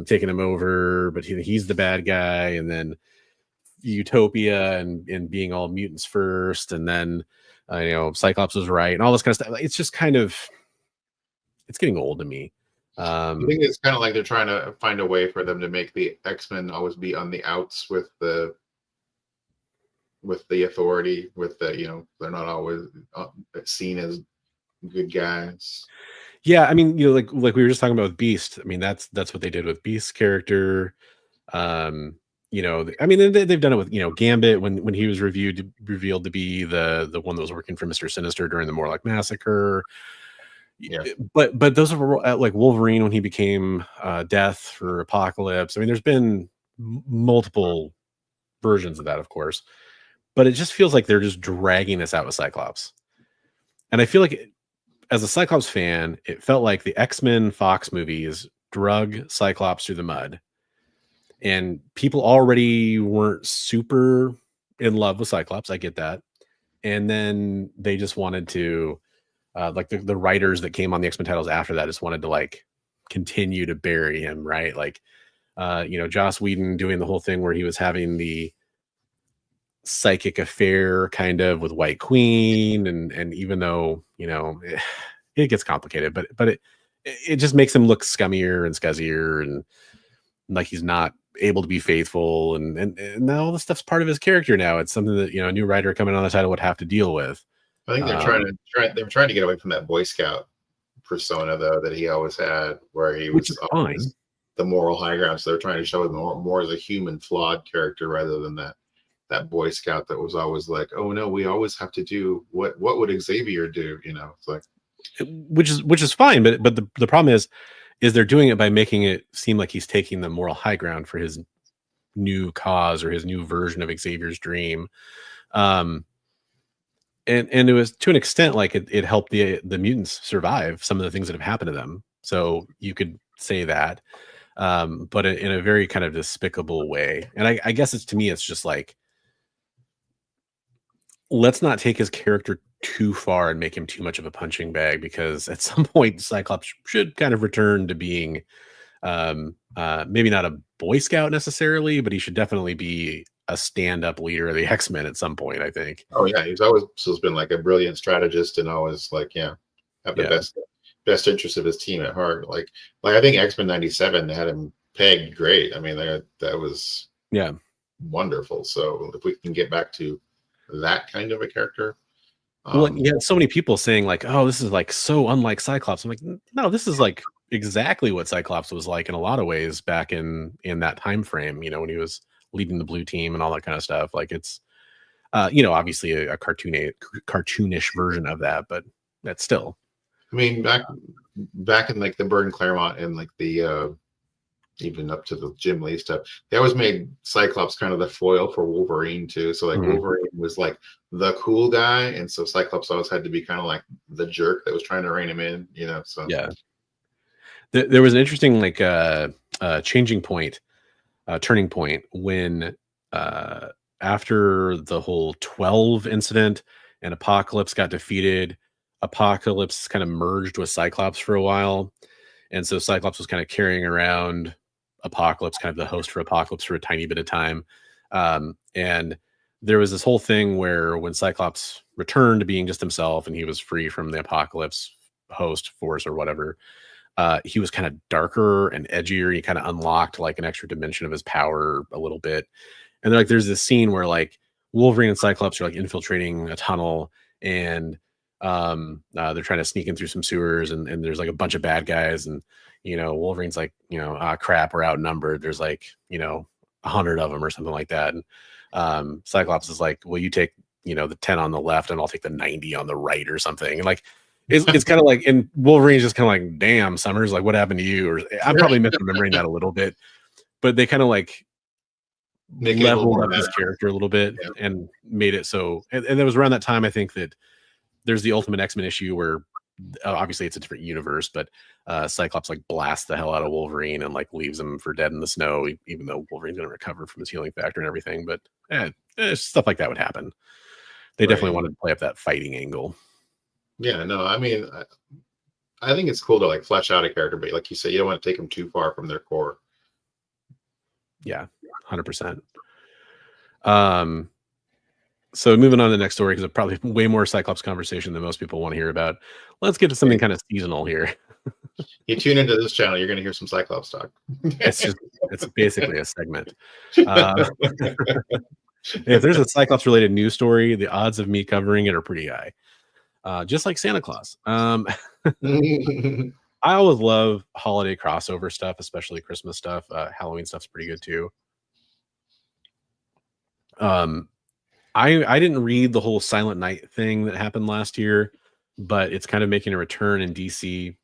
taking him over, but he's the bad guy, and then Utopia and being all mutants first, and then Cyclops was right, and all this kind of stuff. It's just kind of, it's getting old to me. I think it's kind of like they're trying to find a way for them to make the X-Men always be on the outs with the authority, with the they're not always seen as good guys. Yeah, I mean, like we were just talking about with Beast. I mean, that's what they did with Beast's character. I mean, they've done it with Gambit when he was revealed to be the one that was working for Mr. Sinister during the Morlock Massacre. Yeah, but those are like Wolverine when he became Death for Apocalypse. I mean, there's been multiple versions of that, of course, but it just feels like they're just dragging us out with Cyclops. And I feel like, as a Cyclops fan, it felt like the X-Men Fox movies drug Cyclops through the mud, and people already weren't super in love with Cyclops. I get that. And then they just wanted to, like the writers that came on the X-Men titles after that just wanted to like continue to bury him, right? Like, Joss Whedon doing the whole thing where he was having the psychic affair kind of with White Queen, and even though it gets complicated, but it just makes him look scummier and scuzzier, and like he's not able to be faithful, and now all this stuff's part of his character now. It's something that a new writer coming on the title would have to deal with. I think they're trying to get away from that Boy Scout persona though that he always had, where he was always the moral high ground. So they're trying to show him more as a human, flawed character rather than that Boy Scout that was always like, oh no, we always have to do what would Xavier do? It's like, which is fine, but the problem is they're doing it by making it seem like he's taking the moral high ground for his new cause or his new version of Xavier's dream. And it was, to an extent, like it helped the mutants survive some of the things that have happened to them. So you could say that, but in a very kind of despicable way. And I guess to me, it's just like, let's not take his character too far and make him too much of a punching bag, because at some point Cyclops should kind of return to being maybe not a Boy Scout necessarily, but he should definitely be a stand-up leader of the X-Men at some point, I think. Oh yeah, he's always been like a brilliant strategist and always like have the best interest of his team at heart. Like I think X-Men 97 had him pegged great. I mean, that was wonderful. So if we can get back to that kind of a character. Well, you had so many people saying like, oh, this is like so unlike Cyclops. I'm like, no, this is like exactly what Cyclops was like in a lot of ways back in that time frame, when he was leading the blue team and all that kind of stuff. Like it's obviously a cartoonish version of that, but that's still, I mean, back in like the Burton Claremont and like the even up to the Jim Lee stuff, they always made Cyclops kind of the foil for Wolverine too. So like Wolverine was like the cool guy, and so Cyclops always had to be kind of like the jerk that was trying to rein him in, so yeah. There was an interesting like turning point when after the whole 12 incident and Apocalypse got defeated, Apocalypse kind of merged with Cyclops for a while, and so Cyclops was kind of carrying around Apocalypse, kind of the host for Apocalypse, for a tiny bit of time. And there was this whole thing where when Cyclops returned to being just himself and he was free from the Apocalypse host force or whatever, he was kind of darker and edgier. He kind of unlocked like an extra dimension of his power a little bit. And like there's this scene where like Wolverine and Cyclops are like infiltrating a tunnel, and they're trying to sneak in through some sewers, and there's like a bunch of bad guys, and Wolverine's like, crap, we're outnumbered. There's like 100 of them or something like that. And Cyclops is like, well, you take the 10 on the left and I'll take the 90 on the right or something. And like it's kind of like, and Wolverine's just kind of like, damn, Summers, like what happened to you? Or I'm probably misremembering that a little bit, but they kind of like leveled up his character a little bit and made it so, and it was around that time I think that there's the Ultimate X-Men issue where obviously it's a different universe, but Cyclops like blasts the hell out of Wolverine and like leaves him for dead in the snow, even though Wolverine's going to recover from his healing factor and everything. But stuff like that would happen. They definitely wanted to play up that fighting angle. Yeah, no, I mean, I think it's cool to like flesh out a character, but like you said, you don't want to take them too far from their core. Yeah, 100%. So moving on to the next story, because it's probably way more Cyclops conversation than most people want to hear about. Let's get to something kind of seasonal here. You tune into this channel, you're going to hear some Cyclops talk. It's basically a segment. If there's a Cyclops related news story, the odds of me covering it are pretty high. Just like Santa Claus. I always love holiday crossover stuff, especially Christmas stuff. Halloween stuff's pretty good too. I didn't read the whole Silent Night thing that happened last year, but it's kind of making a return in DC.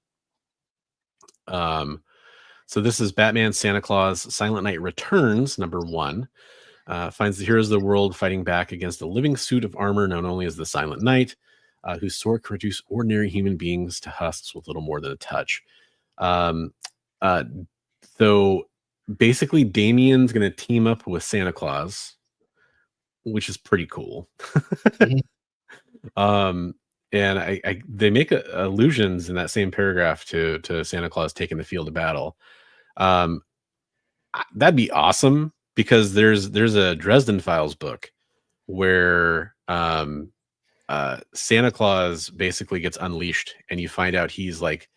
So this is Batman Santa Claus Silent Night Returns, #1. Finds the heroes of the world fighting back against a living suit of armor known only as the Silent Night, whose sword can reduce ordinary human beings to husks with little more than a touch. So basically, Damien's going to team up with Santa Claus, which is pretty cool. And they make allusions in that same paragraph to Santa Claus taking the field of battle. That'd be awesome, because there's a Dresden Files book where Santa Claus basically gets unleashed, and you find out he's like,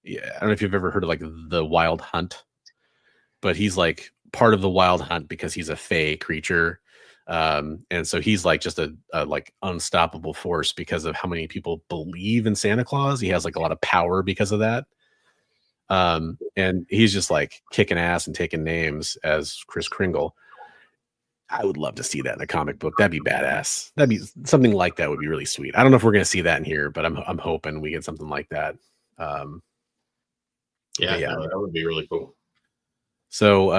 I don't know if you've ever heard of like the Wild Hunt, but he's like part of the Wild Hunt because he's a fey creature. And so he's like just a like unstoppable force because of how many people believe in Santa Claus. He has like a lot of power because of that. And he's just like kicking ass and taking names as Kris Kringle. I would love to see that in a comic book. That'd be badass. That'd be something like that would be really sweet. I don't know if we're going to see that in here, but I'm hoping we get something like that. Yeah, no, that would be really cool. So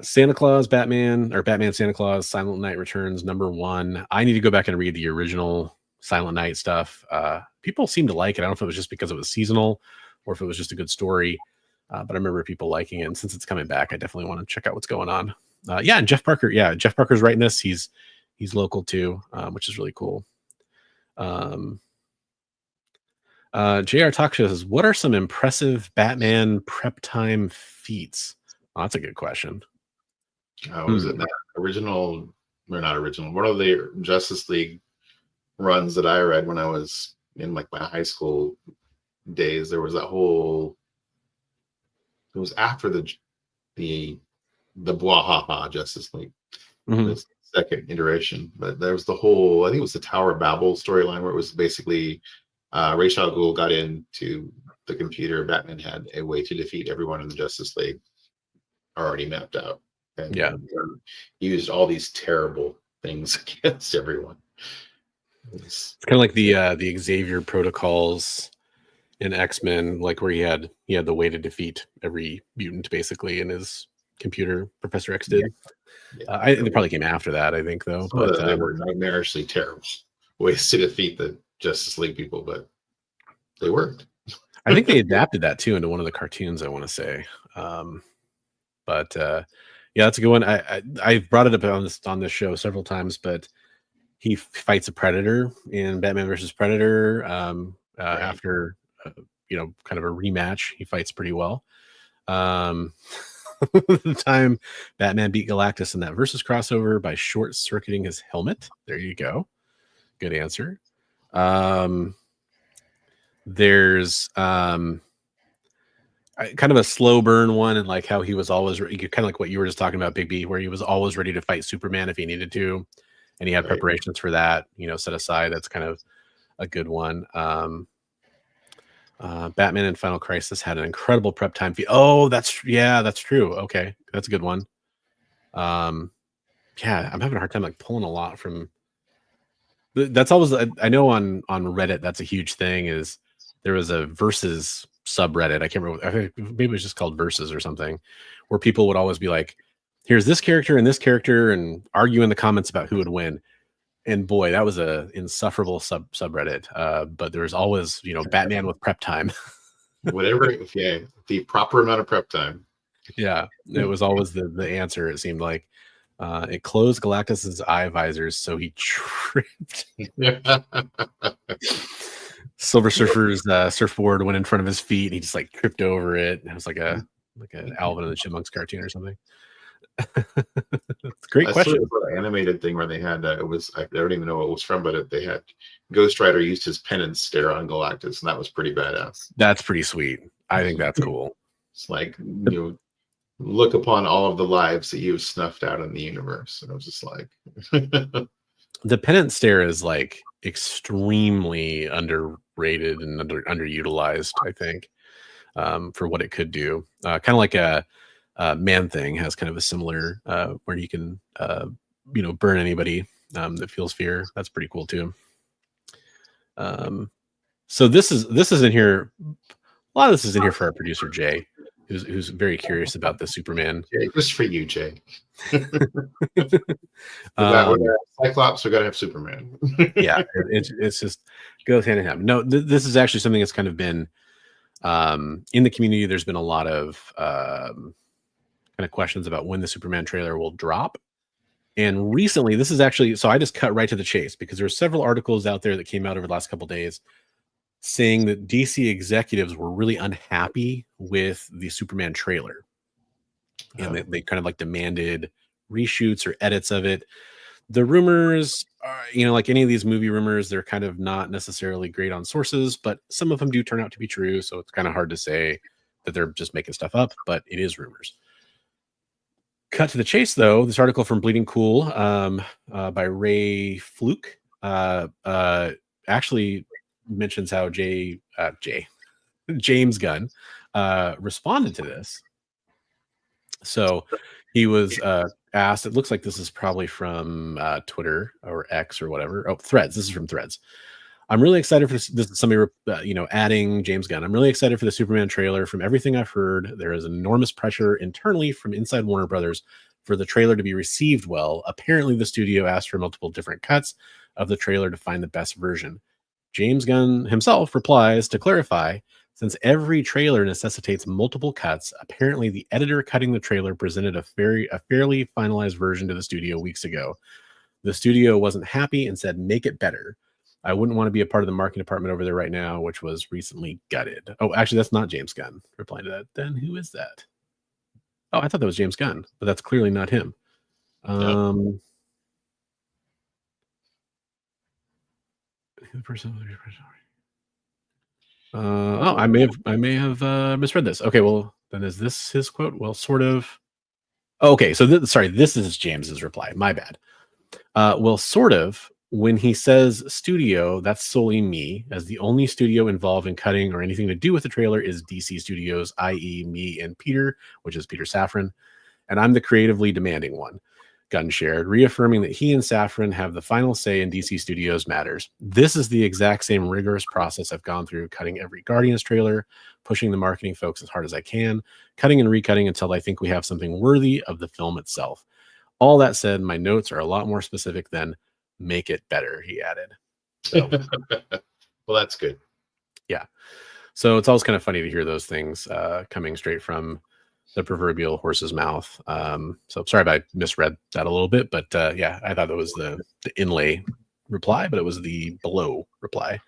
Santa Claus, Batman Santa Claus, Silent Night Returns, #1. I need to go back and read the original Silent Night stuff. People seem to like it. I don't know if it was just because it was seasonal or if it was just a good story. But I remember people liking it. And since it's coming back, I definitely want to check out what's going on. And Jeff Parker's writing this. He's local too, which is really cool. JR Talk Show says, what are some impressive Batman prep time feats? Oh, that's a good question. Was it that original, or not original, one of the Justice League runs that I read when I was in like my high school days? There was that whole, it was after the Bwahaha Justice League, the second iteration, but there was the whole, I think it was the Tower of Babel storyline, where it was basically Ra's al Ghul got into the computer. Batman had a way to defeat everyone in the Justice League already mapped out, and used all these terrible things against everyone. It's kind of like the Xavier protocols in X-Men, like where he had the way to defeat every mutant basically in his computer. Professor X did. It probably came after that, I think, though. But they were nightmarishly terrible ways to defeat the Justice League people, but they worked. I think they adapted that too into one of the cartoons, I want to say. But that's a good one. I've brought it up on this show several times, but he fights a predator in Batman versus Predator. After kind of a rematch, he fights pretty well. The time Batman beat Galactus in that versus crossover by short circuiting his helmet. There you go. Good answer. There's kind of a slow burn one, and like how he was always kind of like what you were just talking about, Big B, where he was always ready to fight Superman if he needed to, and he had preparations for that, set aside. That's kind of a good one. Batman in Final Crisis had an incredible prep time fee. Oh, that's true. Okay, that's a good one. I'm having a hard time like pulling a lot from. That's always, I know on Reddit that's a huge thing. Is there was a Versus subreddit, I can't remember, I think maybe it was just called Versus or something, where people would always be like, here's this character and argue in the comments about who would win. And boy, that was a insufferable subreddit. But there's always, Batman with prep time. Whatever, the proper amount of prep time. Yeah, it was always the answer, it seemed like. It closed Galactus's eye visors, so he tripped. Silver Surfer's surfboard went in front of his feet, and he just like tripped over it. It was like an Alvin and the Chipmunks cartoon or something. It's a great I question. saw an animated thing where they had it was I don't even know what it was from, but they had Ghost Rider used his penance stare on Galactus, and that was pretty badass. That's pretty sweet. I think that's cool. It's like look upon all of the lives that you've snuffed out in the universe, and I was just like, The penance stare is like extremely underrated and underutilized, I think, for what it could do. Kind of like a Man Thing has kind of a similar where you can burn anybody that feels fear. That's pretty cool too. So this is in here. A lot of this is in here for our producer Jay, who's very curious about the Superman. Jay, just for you, Jay. Cyclops, we got to have Superman. Yeah, it's just goes hand in hand. No, this is actually something that's kind of been in the community. There's been a lot of kind of questions about when the Superman trailer will drop. And recently, this is actually, so I just cut right to the chase because there were several articles out there that came out over the last couple of days saying that DC executives were really unhappy with the Superman trailer. And they kind of like demanded reshoots or edits of it. The rumors are, like any of these movie rumors, they're kind of not necessarily great on sources, but some of them do turn out to be true. So it's kind of hard to say that they're just making stuff up, but it is rumors. Cut to the chase, though. This article from Bleeding Cool by Ray Fluke actually mentions how James Gunn responded to this. So he was asked, it looks like this is probably from Twitter or X or whatever. Oh, Threads. This is from Threads. I'm really excited for this. This is somebody, adding James Gunn. I'm really excited for the Superman trailer. From everything I've heard, there is enormous pressure internally from inside Warner Brothers for the trailer to be received well. Apparently, the studio asked for multiple different cuts of the trailer to find the best version. James Gunn himself replies to clarify, since every trailer necessitates multiple cuts, apparently the editor cutting the trailer presented a fairly finalized version to the studio weeks ago. The studio wasn't happy and said, make it better. I wouldn't want to be a part of the marketing department over there right now, which was recently gutted. Oh, actually, that's not James Gunn replying to that. Then who is that? Oh, I thought that was James Gunn, but that's clearly not him. No. I may have misread this. Okay, well, then is this his quote? Well, sort of. Okay, so this is James's reply. My bad. Well, sort of. When he says studio, that's solely me, as the only studio involved in cutting or anything to do with the trailer is DC Studios, i.e. me and Peter, which is Peter Safran, and I'm the creatively demanding one. Gunn shared, reaffirming that he and Safran have the final say in DC Studios matters. This is the exact same rigorous process I've gone through, cutting every Guardians trailer, pushing the marketing folks as hard as I can, cutting and recutting until I think we have something worthy of the film itself. All that said, my notes are a lot more specific than make it better, he added. So, well, that's good. Yeah. So it's always kind of funny to hear those things coming straight from the proverbial horse's mouth. So sorry if I misread that a little bit, but yeah, I thought it was the inlay reply, but it was the below reply.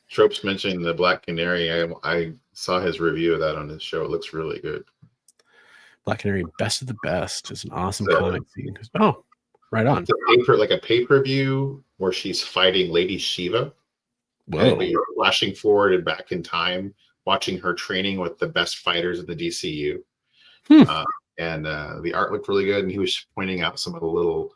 Tropes mentioning the Black Canary. I saw his review of that on his show. It looks really good. Black Canary, best of the best. Is an awesome comic scene. Oh, right on. Like a pay-per-view where she's fighting Lady Shiva. Whoa. And you're flashing forward and back in time, watching her training with the best fighters in the DCU. And the art looked really good. And he was pointing out some of the little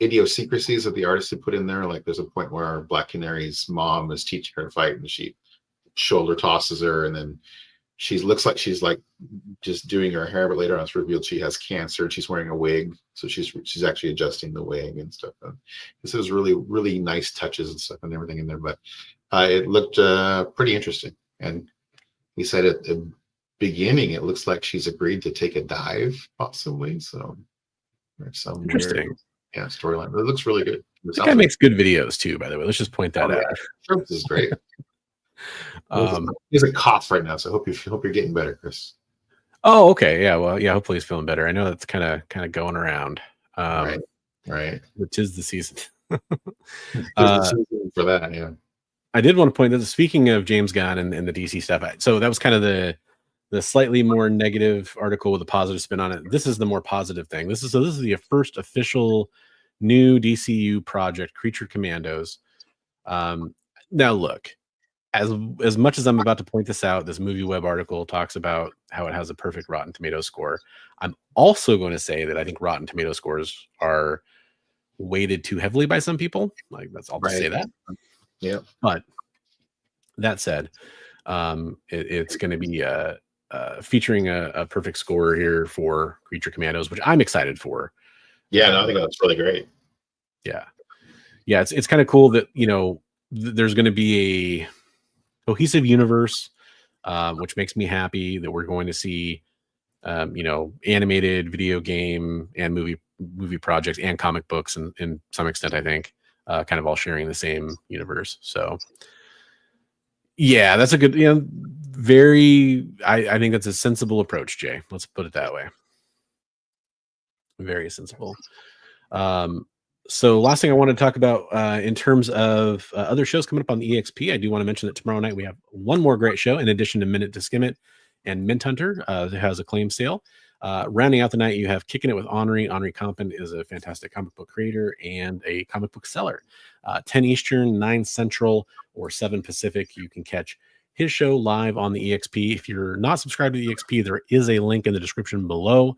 idiosyncrasies that the artist had put in there. Like there's a point where Black Canary's mom is teaching her to fight and she shoulder tosses her, and then she looks like she's like just doing her hair, but later on it's revealed she has cancer and she's wearing a wig, so she's actually adjusting the wig and stuff. This is really nice touches and stuff and everything in there, but it looked pretty interesting. And he said at the beginning it looks like she's agreed to take a dive possibly, so there's some interesting weird, storyline, but it looks really good. This guy makes good videos too, by the way. Let's just point that out. This is great. He's a cough right now, so I hope you're getting better, Chris. Oh, okay. Yeah, well, yeah, hopefully he's feeling better. I know that's kind of going around. Right. Which is the season. The season for that, yeah. I did want to point that, speaking of James Gunn and the DC stuff, so that was kind of the the slightly more negative article with a positive spin on it. This is the more positive thing. This is the first official new DCU project, Creature Commandos. Now look, as much as I'm about to point this out, this Movie Web article talks about how it has a perfect Rotten Tomatoes score. I'm also going to say that I think Rotten Tomatoes scores are weighted too heavily by some people. Like I'll just say that. Yeah. But that said, it's going to be featuring a perfect score here for Creature Commandos, which I'm excited for. Yeah, no, I think that's really great. Yeah, it's kind of cool that there's going to be a cohesive universe, which makes me happy that we're going to see animated video game and movie projects and comic books, and in some extent I think kind of all sharing the same universe. So yeah, that's a good I think that's a sensible approach, Jay. Let's put it that way. Very sensible. So last thing I want to talk about in terms of other shows coming up on the EXP, I do want to mention that tomorrow night we have one more great show in addition to Minute to Skim It and Mint Hunter that has a claim sale. Rounding out the night, you have Kicking It with Henri. Henri Compton is a fantastic comic book creator and a comic book seller. 10 Eastern, 9 Central, or 7 Pacific. You can catch his show live on the EXP. If you're not subscribed to the EXP, there is a link in the description below,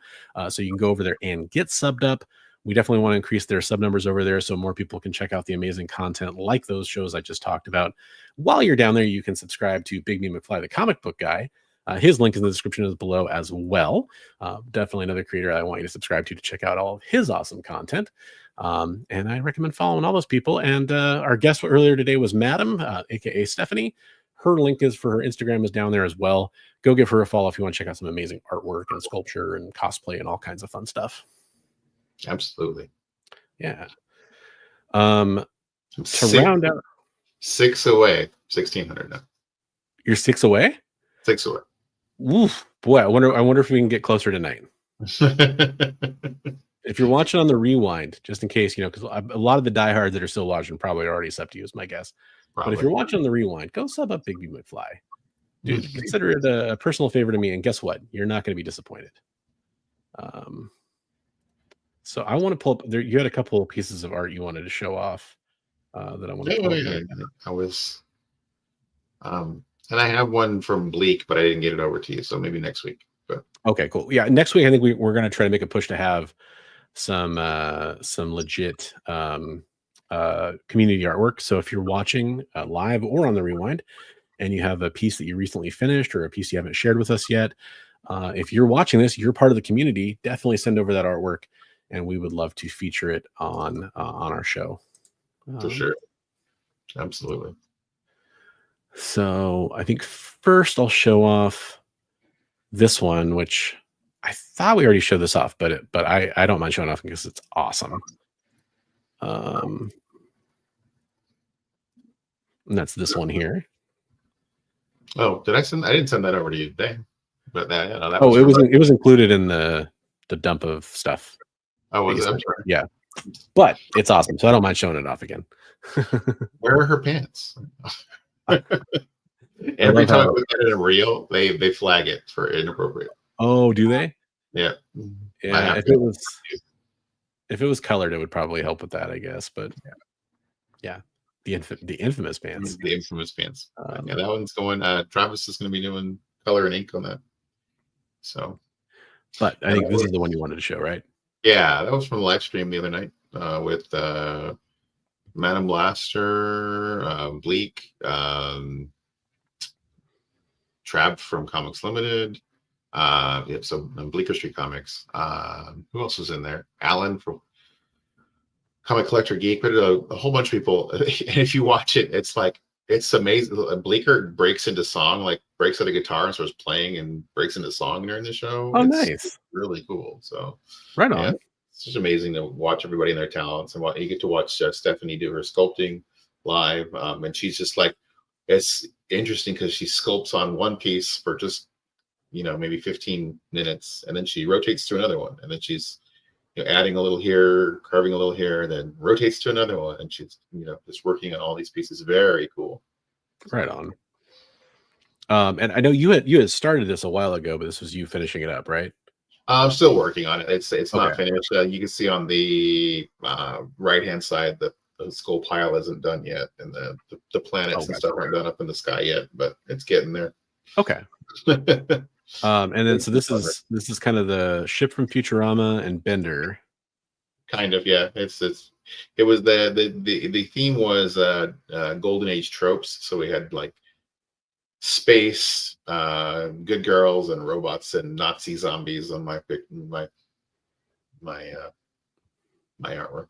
so you can go over there and get subbed up. We definitely want to increase their sub numbers over there so more people can check out the amazing content like those shows I just talked about. While you're down there, you can subscribe to Big Me McFly, the comic book guy. His link in the description is below as well. Definitely another creator I want you to subscribe to check out all of his awesome content. And I recommend following all those people. And our guest earlier today was Madam, aka Stephanie. Her link is for her Instagram is down there as well. Go give her a follow if you want to check out some amazing artwork and sculpture and cosplay and all kinds of fun stuff. Absolutely. Yeah. Round out 6 away, 1,600 now. You're 6 away? 6 away. Oof, boy, I wonder if we can get closer tonight. If you're watching on the rewind, just in case, because a lot of the diehards that are still watching probably already subbed to you, is my guess. Probably. But if you're watching on the rewind, go sub up Big B McFly. Dude, consider it a personal favor to me, and guess what? You're not going to be disappointed. So I want to pull up there. You had a couple of pieces of art you wanted to show off that I want to pull up. I was and I have one from Bleak, but I didn't get it over to you, so maybe next week. But okay, cool. Yeah, next week I think we're going to try to make a push to have some legit community artwork. So if you're watching live or on the rewind and you have a piece that you recently finished or a piece you haven't shared with us yet, if you're watching this, you're part of the community, definitely send over that artwork and we would love to feature it on our show. For sure. Absolutely. So I think first I'll show off this one, which I thought we already showed this off, but I don't mind showing off because it's awesome. And that's this one here. Oh, I didn't send that over to you today. But that it was included in the dump of stuff. Oh, was it? I'm sorry. Yeah. But it's awesome, so I don't mind showing it off again. Where are her pants? Every time I look at it in real, they flag it for inappropriate. Oh, do they? Yeah. Yeah. If it was colored, it would probably help with that, I guess. But yeah. The infamous pants. The infamous pants. Yeah, that one's going. Travis is going to be doing color and ink on that. So, but I think this is the one you wanted to show, right? Yeah, that was from the live stream the other night with Madam Blaster, Bleak, Trab from Comics Limited. So Bleecker Street Comics. Who else was in there? Alan from Comic Collector Geek, but a whole bunch of people. And if you watch it, it's amazing. Bleecker breaks into song, like breaks out a guitar and starts playing and breaks into song during the show. Oh, it's nice. Really cool. So right on. Yeah, it's just amazing to watch everybody and their talents, and you get to watch Stephanie do her sculpting live, and she's just like, it's interesting because she sculpts on one piece for just maybe 15 minutes, and then she rotates to another one, and then she's adding a little here, carving a little here, and then rotates to another one, and she's just working on all these pieces. Very cool. Right on. And I know you had started this a while ago, but this was you finishing it up, right? I'm still working on it. It's not Okay. finished. You can see on the right hand side that the skull pile isn't done yet, and the planets and gotcha. stuff aren't done up in the sky yet, but it's getting there. Okay. And then so this is kind of the ship from Futurama and Bender. Kind of, yeah. It was the theme was golden age tropes. So we had like space, good girls, and robots and Nazi zombies on my artwork.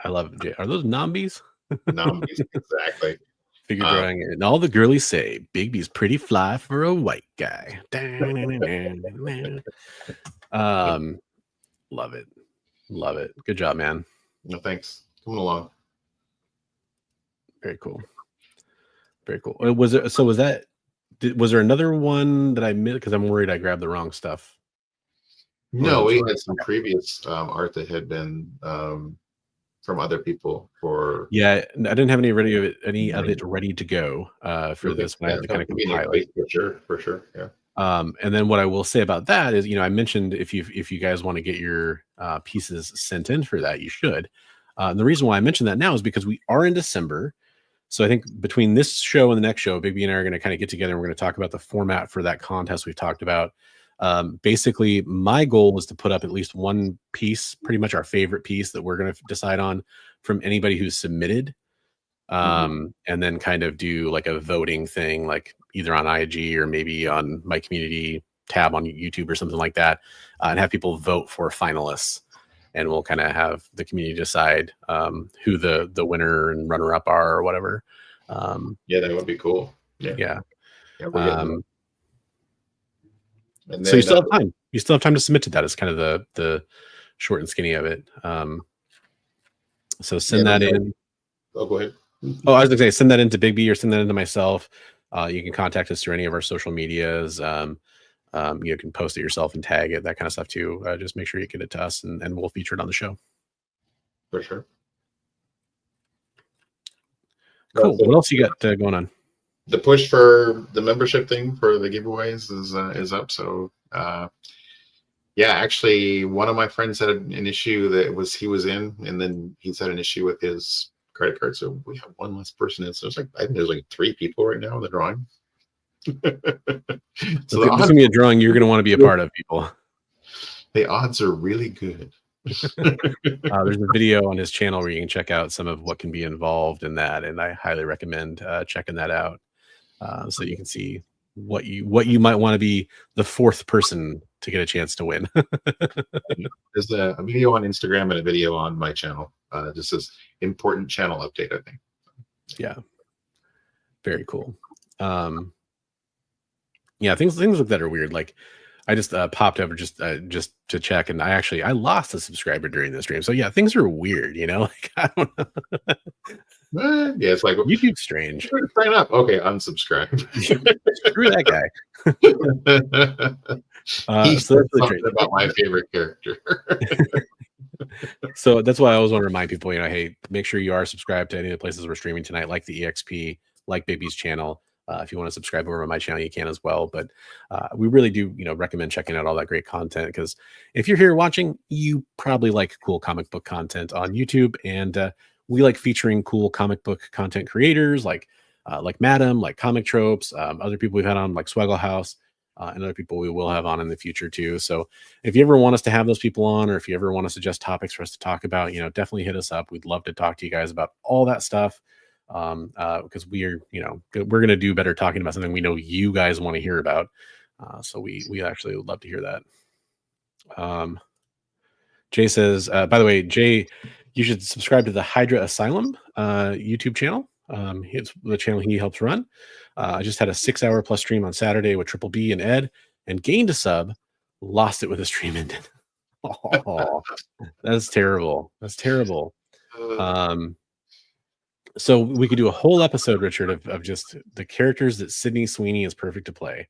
I love it. Are those Nombies? Zombies, exactly. Figure drawing it. And all the girlies say Bigby's pretty fly for a white guy. Love it. Love it. Good job, man. No, thanks. Coming along. Very cool. Very cool. Was there another one that I missed? Because I'm worried I grabbed the wrong stuff. No, we had some previous art that had been from other people for. Yeah, I didn't have any of it ready to go for this, but I had to kind of compile it. For sure. Yeah. And then what I will say about that is, I mentioned if you guys want to get your pieces sent in for that, you should. And the reason why I mentioned that now is because we are in December. So I think between this show and the next show, Bigby and I are going to kind of get together and we're going to talk about the format for that contest we've talked about. Basically, my goal was to put up at least one piece, pretty much our favorite piece that we're going to decide on from anybody who's submitted. And then kind of do like a voting thing, like either on IG or maybe on my community tab on YouTube or something like that, and have people vote for finalists. And we'll kind of have the community decide who the winner and runner up are or whatever. Yeah, that would be cool. Yeah. And so you still have time. You still have time to submit to that. It's kind of the short and skinny of it. So send that in. Oh, go ahead. Oh, I was going to say, send that into Bigby or send that into myself. You can contact us through any of our social medias. You can post it yourself and tag it, that kind of stuff too. Just make sure you get it to us and we'll feature it on the show. For sure. Cool. What else you got going on? The push for the membership thing for the giveaways is up. So yeah, actually one of my friends had an issue that he was in, and then he's had an issue with his credit card. So we have one less person in. So it's like, I think there's like 3 people right now in the drawing. So this is gonna be a drawing you're going to want to be a part of, people. The odds are really good. There's a video on his channel where you can check out some of what can be involved in that, and I highly recommend checking that out, so you can see what you might want to be the 4th person to get a chance to win. There's a video on Instagram and a video on my channel. Just as important channel update, I think. Yeah, very cool. Yeah, things like that are weird. Like I just popped over just to check, and I lost a subscriber during the stream. So yeah, things are weird, Like I don't know. Yeah, it's like YouTube's strange. Sign up. Okay, unsubscribe. Screw that guy. He's so that's something about my favorite character. So that's why I always want to remind people, hey, make sure you are subscribed to any of the places we're streaming tonight, like the EXP, like Bigby's channel. If you want to subscribe over on my channel, you can as well. But we really do, recommend checking out all that great content, because if you're here watching, you probably like cool comic book content on YouTube, and we like featuring cool comic book content creators like Madam, like Comic Tropes, other people we've had on like Swaggle House, and other people we will have on in the future too. So if you ever want us to have those people on, or if you ever want to suggest topics for us to talk about, definitely hit us up. We'd love to talk to you guys about all that stuff. Because we're going to do better talking about something we know you guys want to hear about. So we actually would love to hear that. Jay says, by the way, Jay, you should subscribe to the Hydra Asylum YouTube channel. It's the channel he helps run. I just had a 6-hour plus stream on Saturday with Triple B and Ed, and gained a sub, lost it with a stream ended. Oh, that's terrible. That's terrible. So we could do a whole episode, Richard, of just the characters that Sydney Sweeney is perfect to play.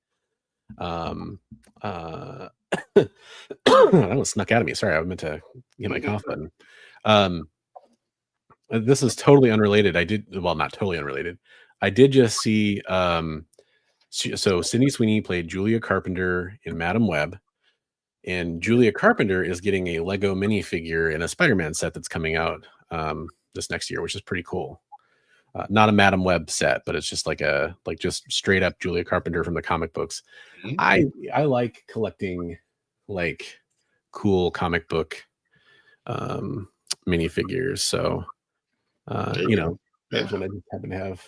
That one snuck out of me. Sorry, I meant to get my cough button. This is totally unrelated. Not totally unrelated. I did just see So Sydney Sweeney played Julia Carpenter in Madam Web, and Julia Carpenter is getting a Lego minifigure in a Spider-Man set that's coming out this next year, which is pretty cool. Not a Madam Web set, but it's just just straight up Julia Carpenter from the comic books. I like collecting like cool comic book minifigures. So that's what I just happen to have.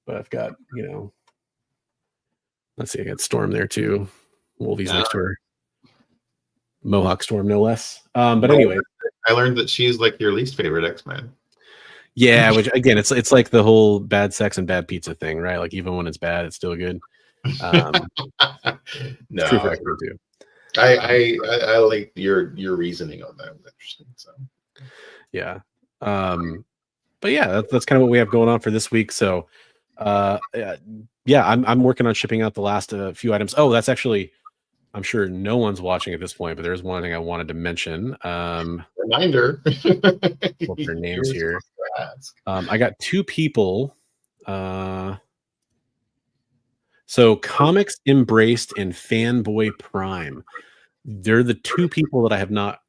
But I've got, let's see, I got Storm there too. Wolvie's next to her. Mohawk Storm, no less. But anyway, I learned that she's like your least favorite X-Men. Yeah, which again, it's like the whole bad sex and bad pizza thing, right? Like even when it's bad, it's still good. No, true for X-Men too. I like your reasoning on that. It was interesting. So yeah, but yeah, that's kind of what we have going on for this week. So I'm working on shipping out the last few items. Oh, that's actually, I'm sure no one's watching at this point, but there's one thing I wanted to mention. Reminder. What's their names here? I got two people. So Comics Embraced and Fanboy Prime. They're the two people that I have not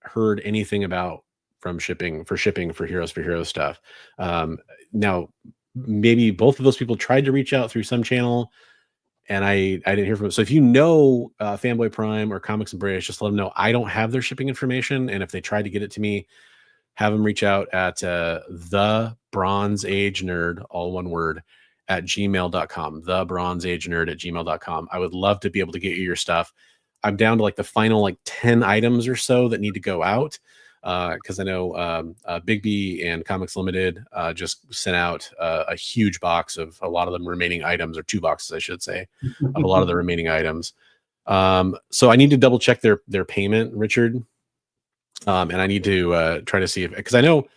heard anything about from shipping for Heroes for Heroes stuff. Now, maybe both of those people tried to reach out through some channel, and I didn't hear from them. So if you know Fanboy Prime or Comics Embrace, just let them know I don't have their shipping information. And if they tried to get it to me, have them reach out at the Bronze Age Nerd, all one word, at gmail.com. The Bronze Age Nerd at gmail.com. I would love to be able to get you your stuff. I'm down to like the final 10 items or so that need to go out. Because I know Big B and Comics Limited just sent out a huge box of a lot of the remaining items, or 2 boxes, I should say, of a lot of the remaining items. So I need to double check their payment, Richard, and I need to try to see if, because I know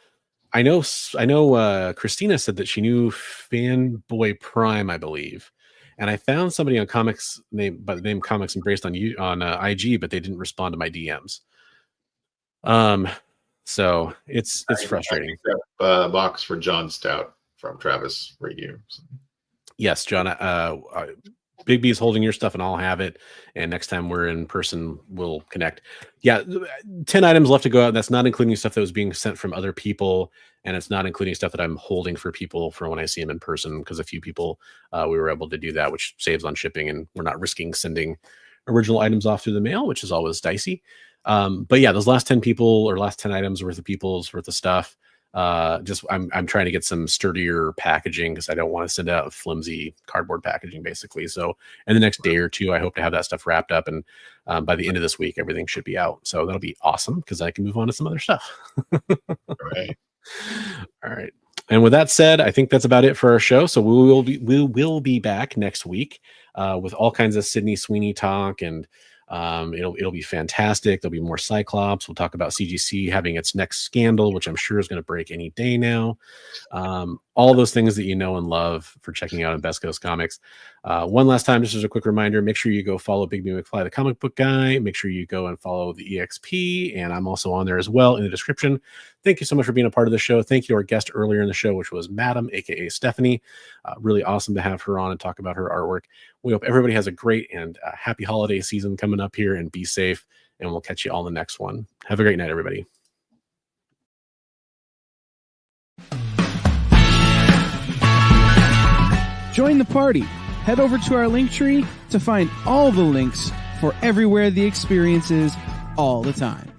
Christina said that she knew Fanboy Prime, I believe, and I found somebody on Comics by the name Comics Embraced on IG, but they didn't respond to my DMs. So it's frustrating. Box for John Stout from Travis Radio. Yes, John. Big B is holding your stuff, and I'll have it. And next time we're in person, we'll connect. Yeah, 10 items left to go out. That's not including stuff that was being sent from other people, and it's not including stuff that I'm holding for people for when I see them in person. Because a few people we were able to do that, which saves on shipping, and we're not risking sending original items off through the mail, which is always dicey. But yeah, those last 10 people or last 10 items worth of stuff. I'm trying to get some sturdier packaging because I don't want to send out flimsy cardboard packaging, basically. So in the next day or two, I hope to have that stuff wrapped up, and by the end of this week, everything should be out. So that'll be awesome because I can move on to some other stuff. Right. All right. And with that said, I think that's about it for our show. So we will be back next week with all kinds of Sydney Sweeney talk, and it'll be fantastic. There'll be more Cyclops. We'll talk about CGC having its next scandal, which I'm sure is going to break any day now. All those things that you know and love for checking out on Best Coast Comics. One last time, just as a quick reminder, make sure you go follow Big B McFly, the comic book guy. Make sure you go and follow the EXP, and I'm also on there as well in the description. Thank you so much for being a part of the show. Thank you to our guest earlier in the show, which was Madam, aka Stephanie. Really awesome to have her on and talk about her artwork. We hope everybody has a great and happy holiday season coming up here, and be safe, and we'll catch you all in the next one. Have a great night, everybody. Join the party. Head over to our Linktree to find all the links for everywhere the experience is all the time.